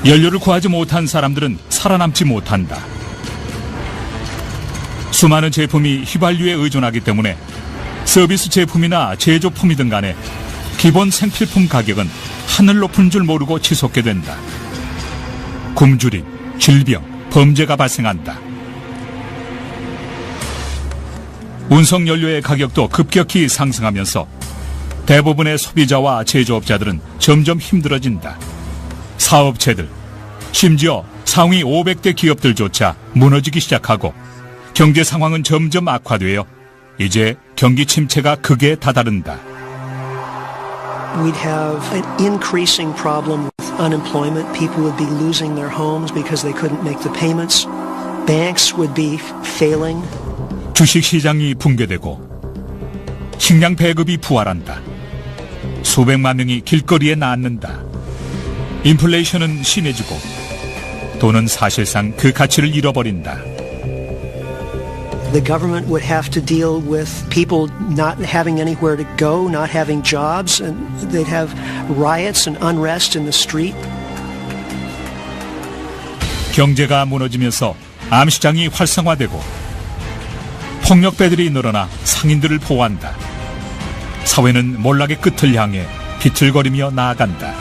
연료를 구하지 못한 사람들은 살아남지 못한다. 수많은 제품이 휘발유에 의존하기 때문에 서비스 제품이나 제조품이든 간에 기본 생필품 가격은 하늘 높은 줄 모르고 치솟게 된다. 굶주림, 질병, 범죄가 발생한다. 운송 연료의 가격도 급격히 상승하면서 대부분의 소비자와 제조업자들은 점점 힘들어진다. 사업체들, 심지어 상위 500대 기업들조차 무너지기 시작하고 경제 상황은 점점 악화되어 이제 경기 침체가 극에 다다른다. We'd have an increasing problem with unemployment. People would be losing their homes because they couldn't make the payments. Banks would be failing. 주식시장이 붕괴되고 식량 배급이 부활한다. 수백만 명이 길거리에 나앉는다. 인플레이션은 심해지고 돈은 사실상 그 가치를 잃어버린다. The government would have to deal with people not having anywhere to go, not having jobs, and they'd have riots and unrest in the street. 경제가 무너지면서 암시장이 활성화되고 폭력배들이 늘어나 상인들을 보호한다. 사회는 몰락의 끝을 향해 비틀거리며 나아간다.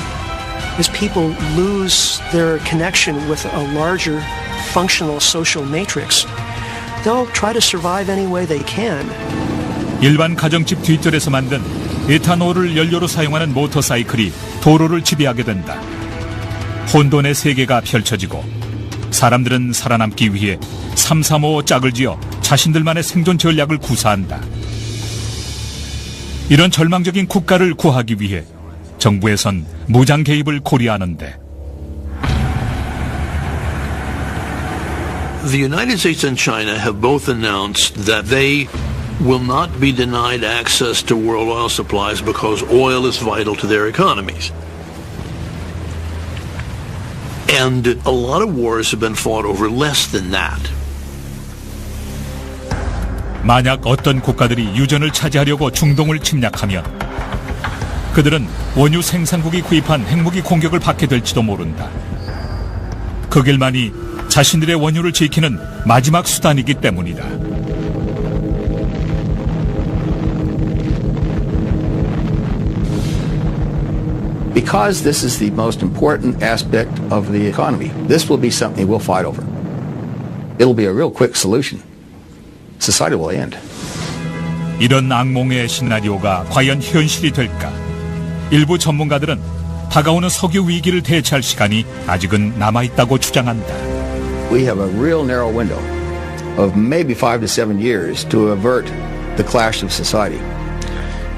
As people lose their connection with a larger functional social matrix, they'll try to survive any way they can. 일반 가정집 뒷뜰에서 만든 에탄올을 연료로 사용하는 모터사이클이 도로를 지배하게 된다. 혼돈의 세계가 펼쳐지고 사람들은 살아남기 위해 335 짝을 지어 자신들만의 생존 전략을 구사한다. 이런 절망적인 국가를 구하기 위해 정부에선 무장 개입을 고려하는데 The United States and China have both announced that they will not be denied access to world oil supplies because oil is vital to their economies. And a lot of wars have been fought over less than that. 만약 어떤 국가들이 유전을 차지하려고 중동을 침략하면 그들은 원유 생산국이 구입한 핵무기 공격을 받게 될지도 모른다. 그 길만이 자신들의 원유를 지키는 마지막 수단이기 때문이다. Because this is the most important aspect of the economy, this will be something we'll fight over. It'll be a real quick solution. Society will end. 이런 악몽의 시나리오가 과연 현실이 될까? 일부 전문가들은 다가오는 석유 위기를 대처할 시간이 아직은 남아있다고 주장한다. We have a real narrow window of maybe 5 to 7 years to avert the clash of society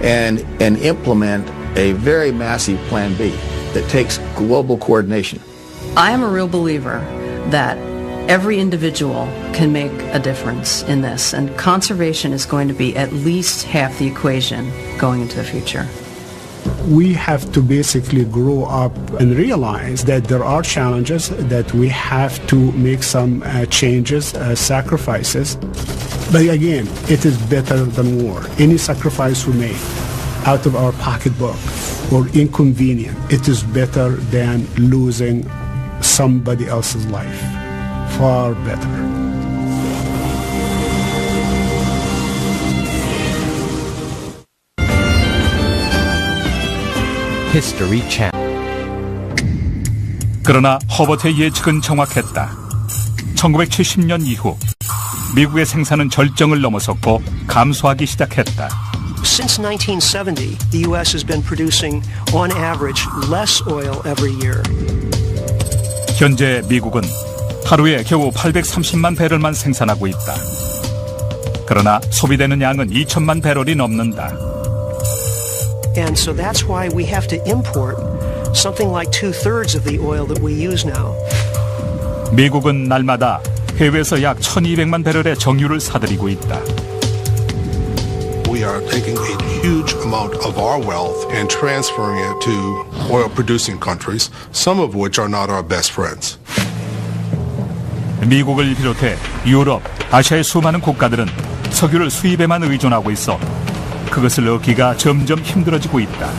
and implement a very massive Plan B that takes global coordination. I am a real believer that every individual can make a difference in this, and conservation is going to be at least half the equation going into the future. We have to basically grow up and realize that there are challenges, that we have to make some changes, sacrifices. But again, it is better than war. Any sacrifice we make out of our pocketbook or inconvenient, it is better than losing somebody else's life. Far better. History Channel. 그러나 허버트의 예측은 정확했다. 1970년 이후 미국의 생산은 절정을 넘어섰고 감소하기 시작했다. Since 1970, the U.S. has been producing, on average, less oil every year. 현재 미국은 하루에 겨우 830만 배럴만 생산하고 있다. 그러나 소비되는 양은 2천만 배럴이 넘는다. And so that's why we have to import something like 2/3 of the oil that we use now. 미국은 날마다 해외에서 약 1,200만 배럴의 정유를 사들이고 있다. We are taking a huge amount of our wealth and transferring it to oil-producing countries, some of which are not our best friends. 미국을 비롯해 유럽, 아시아의 수많은 국가들은 석유를 수입에만 의존하고 있어 그것을 얻기가 점점 힘들어지고 있다.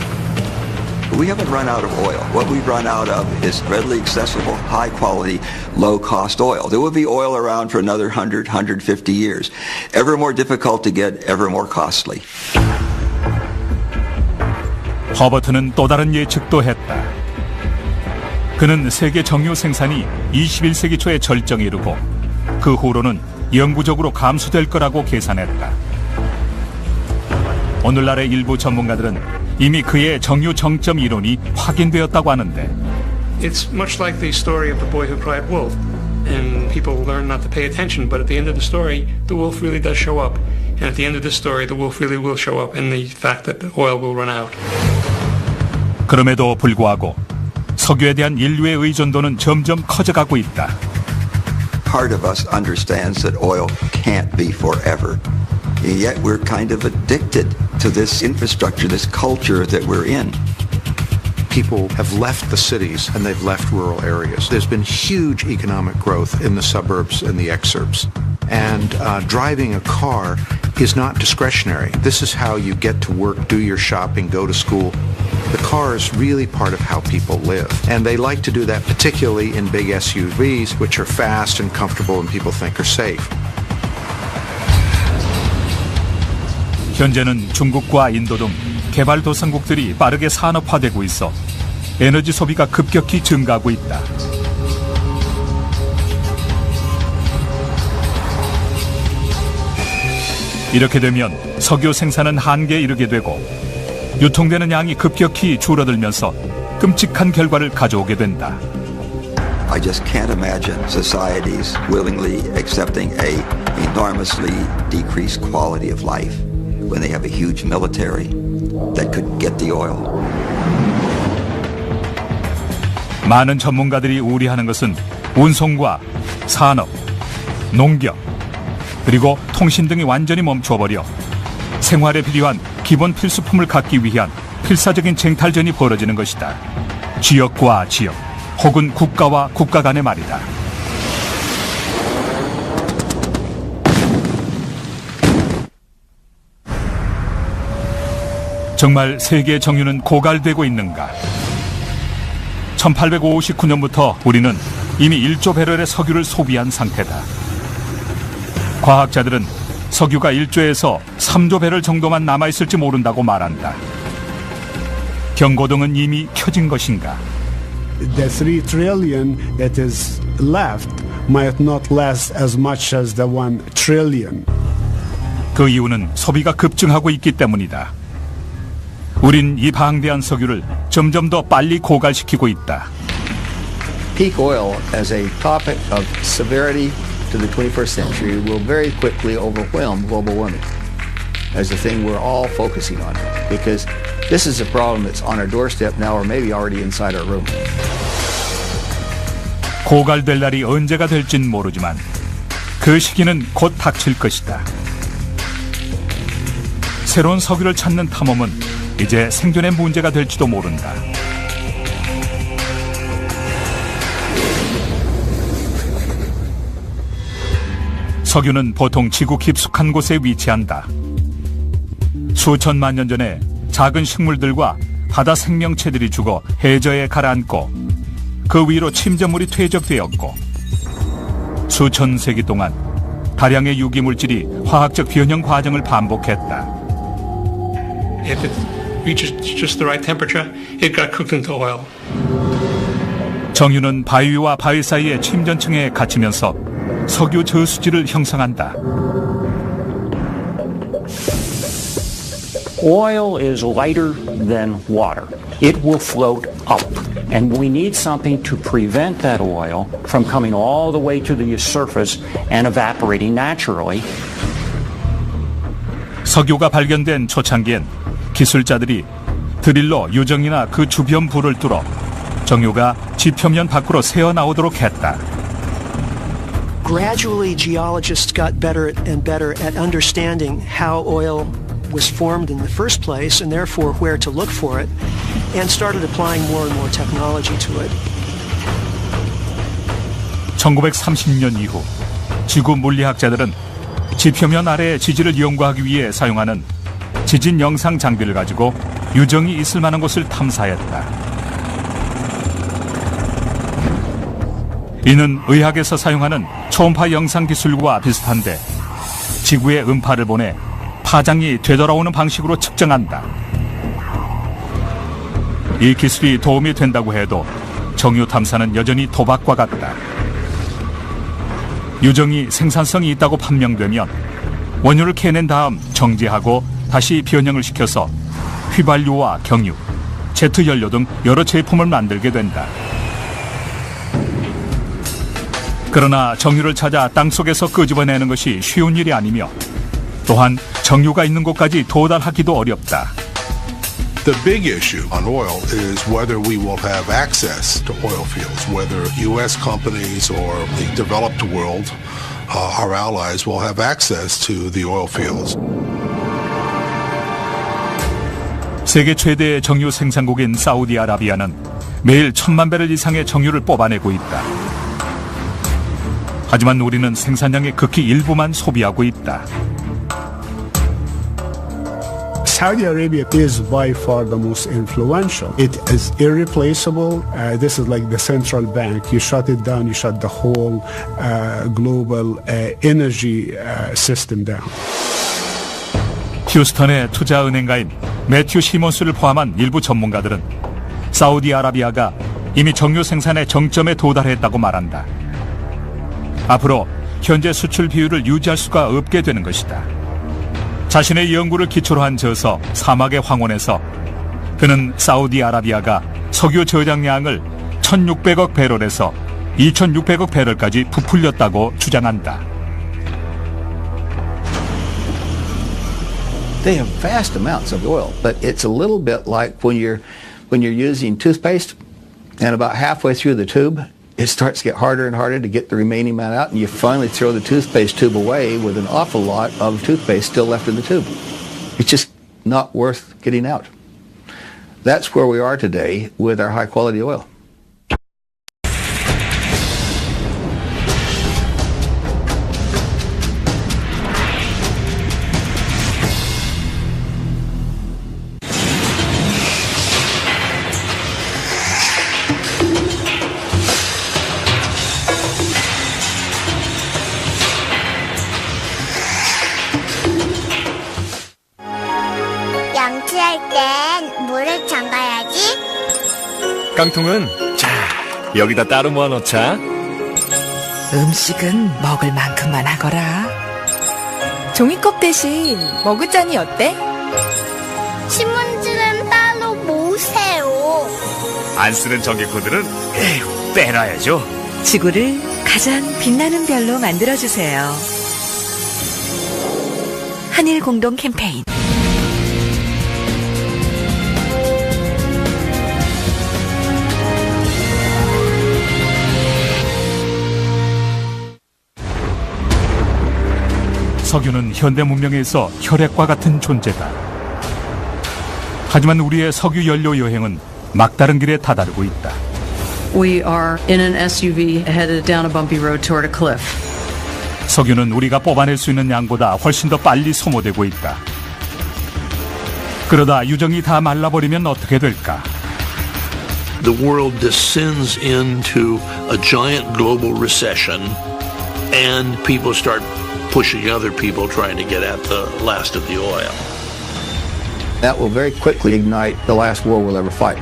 We haven't run out of oil. What we've run out of is readily accessible, high-quality, low-cost oil. There will be oil around for another 100, 150 years. Ever more difficult to get, ever more costly. 허버트는 또 다른 예측도 했다. 그는 세계 정유 생산이 21세기 초에 절정에 이르고 그 후로는 영구적으로 감소될 거라고 계산했다. 오늘날의 일부 전문가들은 이미 그의 정유 정점 이론이 확인되었다고 하는데 It's much like the story of the boy who cried wolf. And people learn not to pay attention, but at the end of the story, the wolf really does show up. And at the end of this story, the wolf really will show up in the fact that the oil will run out. 그럼에도 불구하고 석유에 대한 인류의 의존도는 점점 커져가고 있다. Part of us understands that oil can't be forever. And yet we're kind of addicted to this infrastructure, this culture that we're in. People have left the cities and they've left rural areas. There's been huge economic growth in the suburbs and the exurbs. And driving a car is not discretionary. This is how you get to work, do your shopping, go to school. The car is really part of how people live. And they like to do that particularly in big SUVs, which are fast and comfortable and people think are safe. 현재는 중국과 인도 등 개발도상국들이 빠르게 산업화되고 있어 에너지 소비가 급격히 증가하고 있다. 이렇게 되면 석유 생산은 한계에 이르게 되고 유통되는 양이 급격히 줄어들면서 끔찍한 결과를 가져오게 된다. I just can't imagine societies willingly accepting a enormously decreased quality of life when they have a huge military that could get the oil. 많은 전문가들이 우려하는 것은 운송과 산업, 농경, 그리고 통신 등이 완전히 멈춰버려 생활에 필요한 기본 필수품을 갖기 위한 필사적인 쟁탈전이 벌어지는 것이다. 지역과 지역, 혹은 국가와 국가 간의 말이다. 정말 세계 정유는 고갈되고 있는가? 1859년부터 우리는 이미 1조 배럴의 석유를 소비한 상태다. 과학자들은 석유가 1조에서 3조 배럴 정도만 남아있을지 모른다고 말한다. 경고등은 이미 켜진 것인가? The 3 trillion that is left might not last as much as the 1 trillion. 그 이유는 소비가 급증하고 있기 때문이다. 우린 이 방대한 석유를 점점 더 빨리 고갈시키고 있다. Peak oil as a topic of severity to the 21st century will very quickly overwhelm global warming as the thing we're all focusing on, because this is a problem that's on our doorstep now or maybe already inside our room. 고갈될 날이 언제가 될진 모르지만 그 시기는 곧 닥칠 것이다. 새로운 석유를 찾는 탐험은 이제 생존의 문제가 될지도 모른다. 석유는 보통 지구 깊숙한 곳에 위치한다. 수천만 년 전에 작은 식물들과 바다 생명체들이 죽어 해저에 가라앉고 그 위로 침전물이 퇴적되었고 수천 세기 동안 다량의 유기물질이 화학적 변형 과정을 반복했다. If it reaches just the right temperature, it got cooked into oil. 정유는 바위와 바위 사이의 침전층에 갇히면서 석유 저수지를 형성한다. Oil is lighter than water. It will float up. And we need something to prevent that oil from coming all the way to the surface and evaporating naturally. 석유가 발견된 초창기엔 기술자들이 드릴로 유정이나 그 주변 부를 뚫어 정유가 지표면 밖으로 새어나오도록 했다. Gradually, geologists got better and better at understanding how oil was formed in the first place and therefore where to look for it, and started applying more and more technology to it. 1930년 이후 지구 물리학자들은 지표면 아래의 지질을 연구하기 위해 사용하는 지진 영상 장비를 가지고 유정이 있을 만한 곳을 탐사했다. 이는 의학에서 사용하는 초음파 영상 기술과 비슷한데 지구에 음파를 보내 파장이 되돌아오는 방식으로 측정한다. 이 기술이 도움이 된다고 해도 정유 탐사는 여전히 도박과 같다. 유정이 생산성이 있다고 판명되면 원유를 캐낸 다음 정제하고 다시 변형을 시켜서 휘발유와 경유, 제트 연료 등 여러 제품을 만들게 된다. 그러나 정유를 찾아 땅속에서 끄집어내는 것이 쉬운 일이 아니며 또한 정유가 있는 곳까지 도달하기도 어렵다. The big issue on oil is whether we will have access to oil fields, whether U.S. companies or the developed world, our allies, will have access to the oil fields. 세계 최대의 정유 생산국인 사우디아라비아는 매일 1000만 배럴 이상의 정유를 뽑아내고 있다. 하지만 우리는 생산량의 극히 일부만 소비하고 있다. Saudi Arabia is by far the most influential. It is irreplaceable. This is like the central bank. You shut it down, you shut the whole global energy system down. 휴스턴의 투자은행가인 매튜 시몬스를 포함한 일부 전문가들은 사우디아라비아가 이미 정유 생산의 정점에 도달했다고 말한다. 앞으로 현재 수출 비율을 유지할 수가 없게 되는 것이다. 자신의 연구를 기초로 한 저서 사막의 황혼에서 그는 사우디아라비아가 석유 저장량을 1600억 배럴에서 2600억 배럴까지 부풀렸다고 주장한다. They have vast amounts of oil, but it's a little bit like when you're using toothpaste and about halfway through the tube it starts to get harder and harder to get the remaining amount out, and you finally throw the toothpaste tube away with an awful lot of toothpaste still left in the tube. It's just not worth getting out. That's where we are today with our high quality oil. 양치할 땐 물을 잠가야지. 깡통은 자 여기다 따로 모아놓자. 음식은 먹을 만큼만 하거라. 종이컵 대신 머그잔이 어때? 신문지는 따로 모으세요. 안 쓰는 전기코드는 빼놔야죠. 지구를 가장 빛나는 별로 만들어주세요. 한일 공동 캠페인. 석유는 현대 문명에서 혈액과 같은 존재다. 하지만 우리의 석유 연료 여행은 막다른 길에 다다르고 있다. We are in an SUV headed down a bumpy road toward a cliff. 석유는 우리가 뽑아낼 수 있는 양보다 훨씬 더 빨리 소모되고 있다. 그러다 유정이 다 말라버리면 어떻게 될까? The world descends into a giant global recession and people start pushing other people trying to get at the last of the oil. That will very quickly ignite the last war we'll ever fight.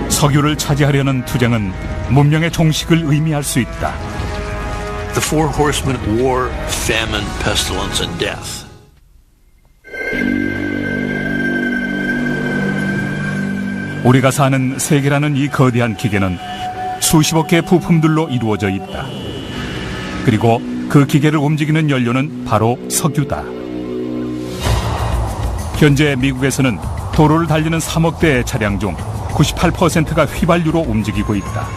석유를 차지하려는 투쟁은 문명의 종식을 의미할 수 있다. The four horsemen: war, famine, pestilence, and death. 우리가 사는 세계라는 이 거대한 기계는 수십억 개의 부품들로 이루어져 있다. 그리고 그 기계를 움직이는 연료는 바로 석유다. 현재 미국에서는 도로를 달리는 3억 대의 차량 중 98%가 휘발유로 움직이고 있다.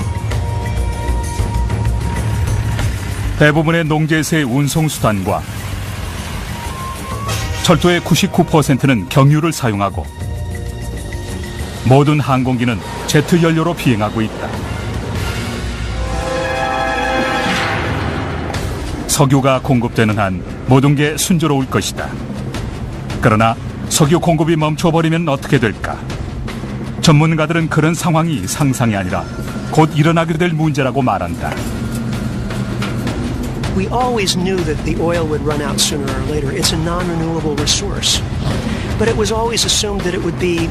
대부분의 농지에서의 운송수단과 철도의 99%는 경유를 사용하고 모든 항공기는 제트 연료로 비행하고 있다. 석유가 공급되는 한 모든 게 순조로울 것이다. 그러나 석유 공급이 멈춰버리면 어떻게 될까? 전문가들은 그런 상황이 상상이 아니라 곧 일어나게 될 문제라고 말한다. We always knew that the oil would run out sooner or later. It's a non-renewable resource. But it was always assumed that it would be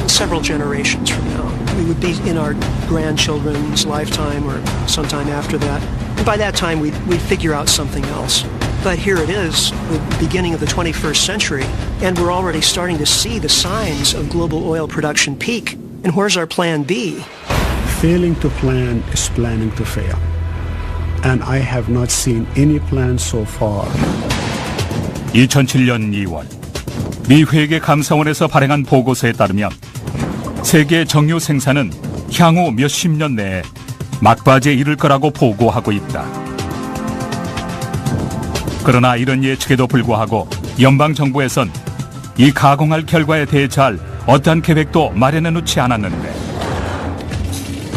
several generations from now. We would be in our grandchildren's lifetime or sometime after that. And by that time, we'd figure out something else. But here it is, the beginning of the 21st century, and we're already starting to see the signs of global oil production peak. And where's our plan B? Failing to plan is planning to fail. And I have not seen any plan so far. 2007년 2월 미 회계 감사원에서 발행한 보고서에 따르면 세계 정유 생산은 향후 몇십 년 내에 막바지에 이를 거라고 보고하고 있다. 그러나 이런 예측에도 불구하고 연방정부에선 이 가공할 결과에 대해할 어떠한 계획도 마련해 놓지 않았는데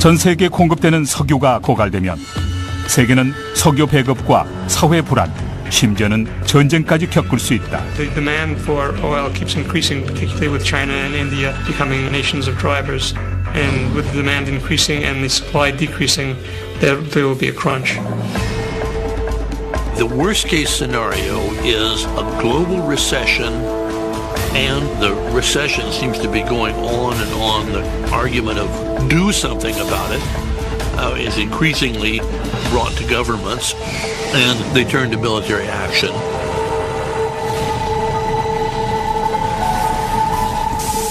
전 세계에 공급되는 석유가 고갈되면 세계는 석유 배급과 사회 불안, 심지어는 전쟁까지 겪을 수 있다. The demand for oil keeps increasing, particularly with China and India becoming nations of drivers. And with the demand increasing and the supply decreasing, there will be a crunch. The worst case scenario is a global recession, and the recession seems to be going on and on. The argument of do something about it is increasingly brought to governments, and they turn to military action.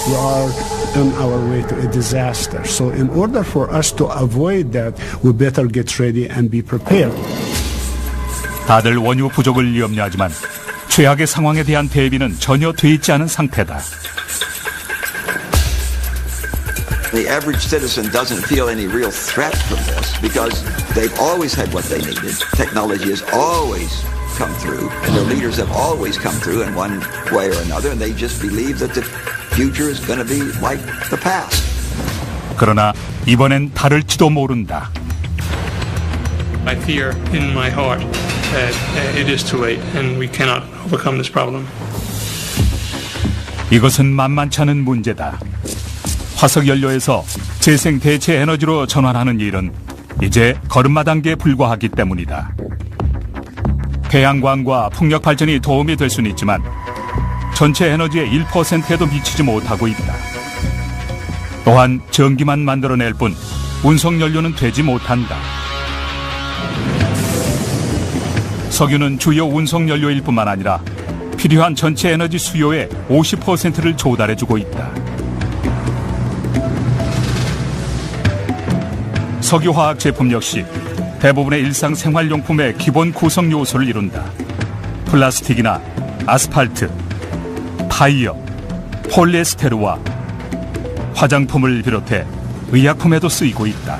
We are on our way to a disaster. So in order for us to avoid that, we better get ready and be prepared. 다들 원유 부족을 염려하지만 최악의 상황에 대한 대비는 전혀 돼 있지 않은 상태다. The average citizen doesn't feel any real threat from this because they've always had what they needed. Technology has always come through, and their leaders have always come through in one way or another, and they just believe that the future is going to be like the past. 그러나 이번엔 다를지도 모른다. I fear in my heart that it is too late and we cannot overcome this problem. 이것은 만만치 않은 문제다. 화석연료에서 재생 대체 에너지로 전환하는 일은 이제 걸음마단계에 불과하기 때문이다. 태양광과 풍력 발전이 도움이 될 수는 있지만 전체 에너지의 1%에도 미치지 못하고 있다. 또한 전기만 만들어낼 뿐 운송연료는 되지 못한다. 석유는 주요 운송연료일 뿐만 아니라 필요한 전체 에너지 수요의 50%를 조달해주고 있다. 석유화학 제품 역시 대부분의 일상생활용품의 기본 구성 요소를 이룬다. 플라스틱이나 아스팔트, 타이어, 폴리에스테르와 화장품을 비롯해 의약품에도 쓰이고 있다.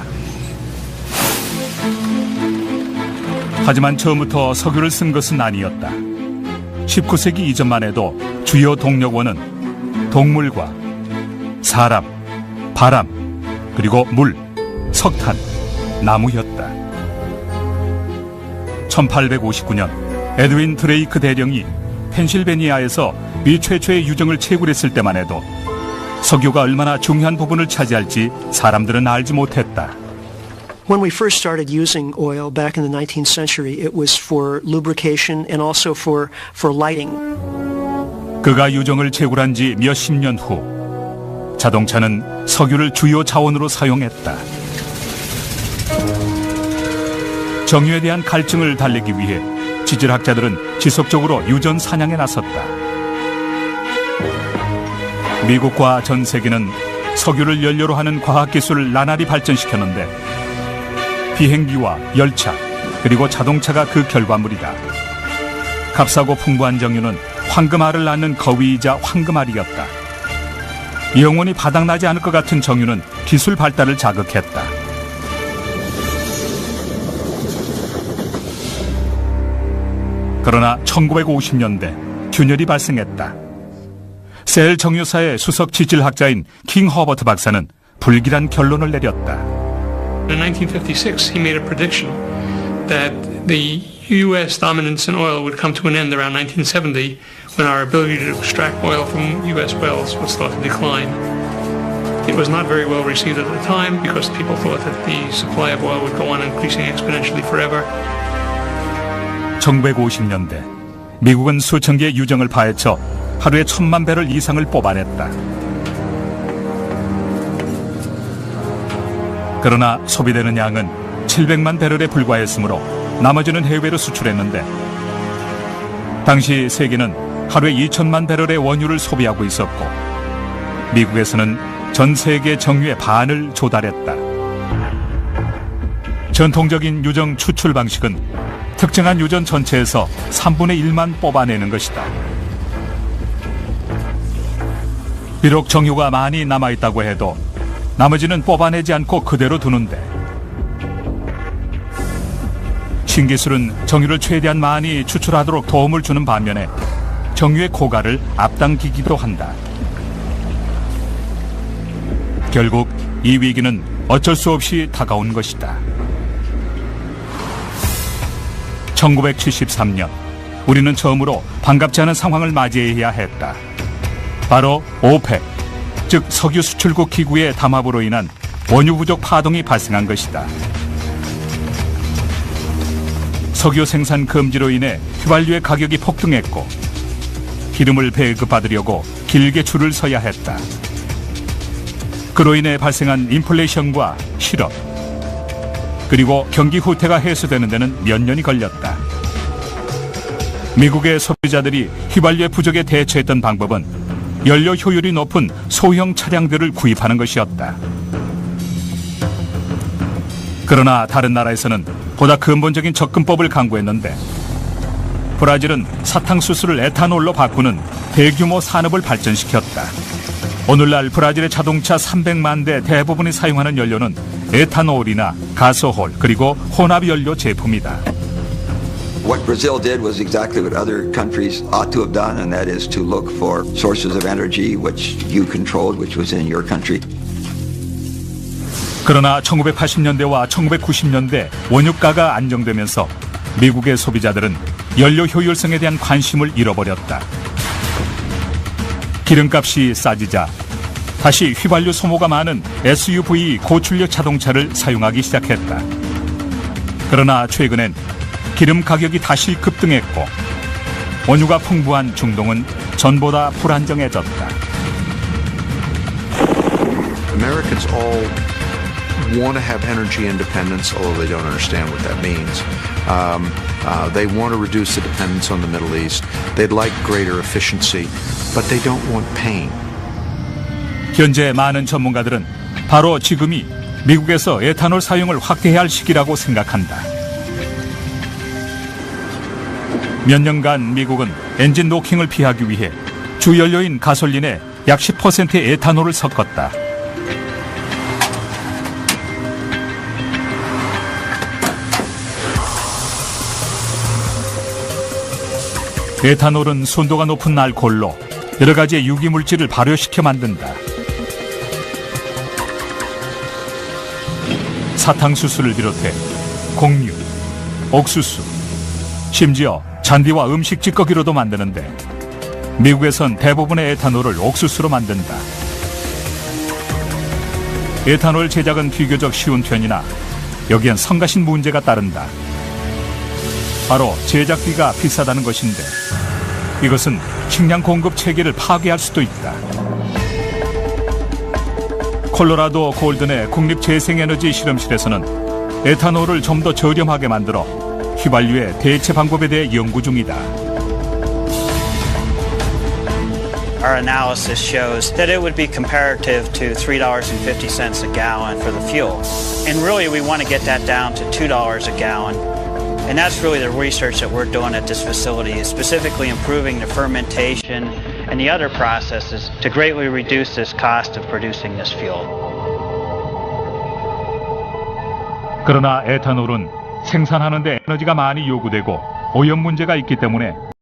하지만 처음부터 석유를 쓴 것은 아니었다. 19세기 이전만 해도 주요 동력원은 동물과 사람, 바람, 그리고 물, 석탄, 나무였다. 1859년 에드윈 드레이크 대령이 펜실베니아에서 미 최초의 유정을 채굴했을 때만 해도 석유가 얼마나 중요한 부분을 차지할지 사람들은 알지 못했다. When we first started using oil back in the 19th century, it was for lubrication and also for lighting. 그가 유정을 채굴한 지 몇십 년 후 자동차는 석유를 주요 자원으로 사용했다. 정유에 대한 갈증을 달래기 위해 지질학자들은 지속적으로 유전 사냥에 나섰다. 미국과 전 세계는 석유를 연료로 하는 과학기술을 나날이 발전시켰는데 비행기와 열차 그리고 자동차가 그 결과물이다. 값싸고 풍부한 정유는 황금알을 낳는 거위이자 황금알이었다. 영원히 바닥나지 않을 것 같은 정유는 기술 발달을 자극했다. 그러나 1950년대 균열이 발생했다. 셀 정유사의 수석 지질학자인 킹 허버트 박사는 불길한 결론을 내렸다. In 1956, he made a prediction that the U.S. dominance in oil would come to an end around 1970 when our ability to extract oil from U.S. wells would start to decline. It was not very well received at the time because people thought that the supply of oil would go on increasing exponentially forever. 1950년대 미국은 수천 개의 유정을 파헤쳐 하루에 1,000만 배럴 이상을 뽑아냈다. 그러나 소비되는 양은 700만 배럴에 불과했으므로 나머지는 해외로 수출했는데 당시 세계는 하루에 2천만 배럴의 원유를 소비하고 있었고 미국에서는 전 세계 정유의 반을 조달했다. 전통적인 유정 추출 방식은 특정한 유전 전체에서 3분의 1만 뽑아내는 것이다. 비록 정유가 많이 남아있다고 해도 나머지는 뽑아내지 않고 그대로 두는데 신기술은 정유를 최대한 많이 추출하도록 도움을 주는 반면에 정유의 고가를 앞당기기도 한다. 결국 이 위기는 어쩔 수 없이 다가온 것이다. 1973년 우리는 처음으로 반갑지 않은 상황을 맞이해야 했다. 바로 오펙, 즉 석유 수출국 기구의 담합으로 인한 원유 부족 파동이 발생한 것이다. 석유 생산 금지로 인해 휘발유의 가격이 폭등했고 기름을 배급받으려고 길게 줄을 서야 했다. 그로 인해 발생한 인플레이션과 실업 그리고 경기 후퇴가 해소되는 데는 몇 년이 걸렸다. 미국의 소비자들이 휘발유의 부족에 대처했던 방법은 연료 효율이 높은 소형 차량들을 구입하는 것이었다. 그러나 다른 나라에서는 보다 근본적인 접근법을 강구했는데 브라질은 사탕수수를 에탄올로 바꾸는 대규모 산업을 발전시켰다. 오늘날 브라질의 자동차 300만 대 대부분이 사용하는 연료는 에탄올이나 가소홀 그리고 혼합연료 제품이다. What Brazil did was exactly what other countries ought to have done, and that is to look for sources of energy which you controlled, which was in your country. 그러나 1980년대와 1990년대 원유가가 안정되면서 미국의 소비자들은 연료 효율성에 대한 관심을 잃어버렸다. 기름값이 싸지자 다시 휘발유 소모가 많은 SUV 고출력 자동차를 사용하기 시작했다. 그러나 최근엔 기름 가격이 다시 급등했고 원유가 풍부한 중동은 전보다 불안정해졌다. Americans all want to have energy independence, although they don't understand what that means. They want to reduce the dependence on the Middle East. They'd like greater efficiency, but they don't want pain. 현재 많은 전문가들은 바로 지금이 미국에서 에탄올 사용을 확대해야 할 시기라고 생각한다. 몇 년간 미국은 엔진 노킹을 피하기 위해 주 연료인 가솔린에 약 10%의 에탄올을 섞었다. 에탄올은 순도가 높은 알코올로 여러 가지의 유기물질을 발효시켜 만든다. 사탕수수를 비롯해 곡류, 옥수수, 심지어 잔디와 음식 찌꺼기로도 만드는데 미국에선 대부분의 에탄올을 옥수수로 만든다. 에탄올 제작은 비교적 쉬운 편이나 여기엔 성가신 문제가 따른다. 바로 제작비가 비싸다는 것인데 이것은 식량 공급 체계를 파괴할 수도 있다. 콜로라도 골든의 국립재생에너지 실험실에서는 에탄올을 좀 더 저렴하게 만들어 휘발유의 대체 방법에 대해 연구 중이다. Our analysis shows that it would be comparative to $3.50 a gallon for the fuel. And really we want to get that down to $2 a gallon. And that's really the research that we're doing at this facility, is specifically improving the fermentation and the other processes to greatly reduce this cost of producing this fuel. 그러나 에탄올은 생산하는 데 에너지가 많이 요구되고 오염 문제가 있기 때문에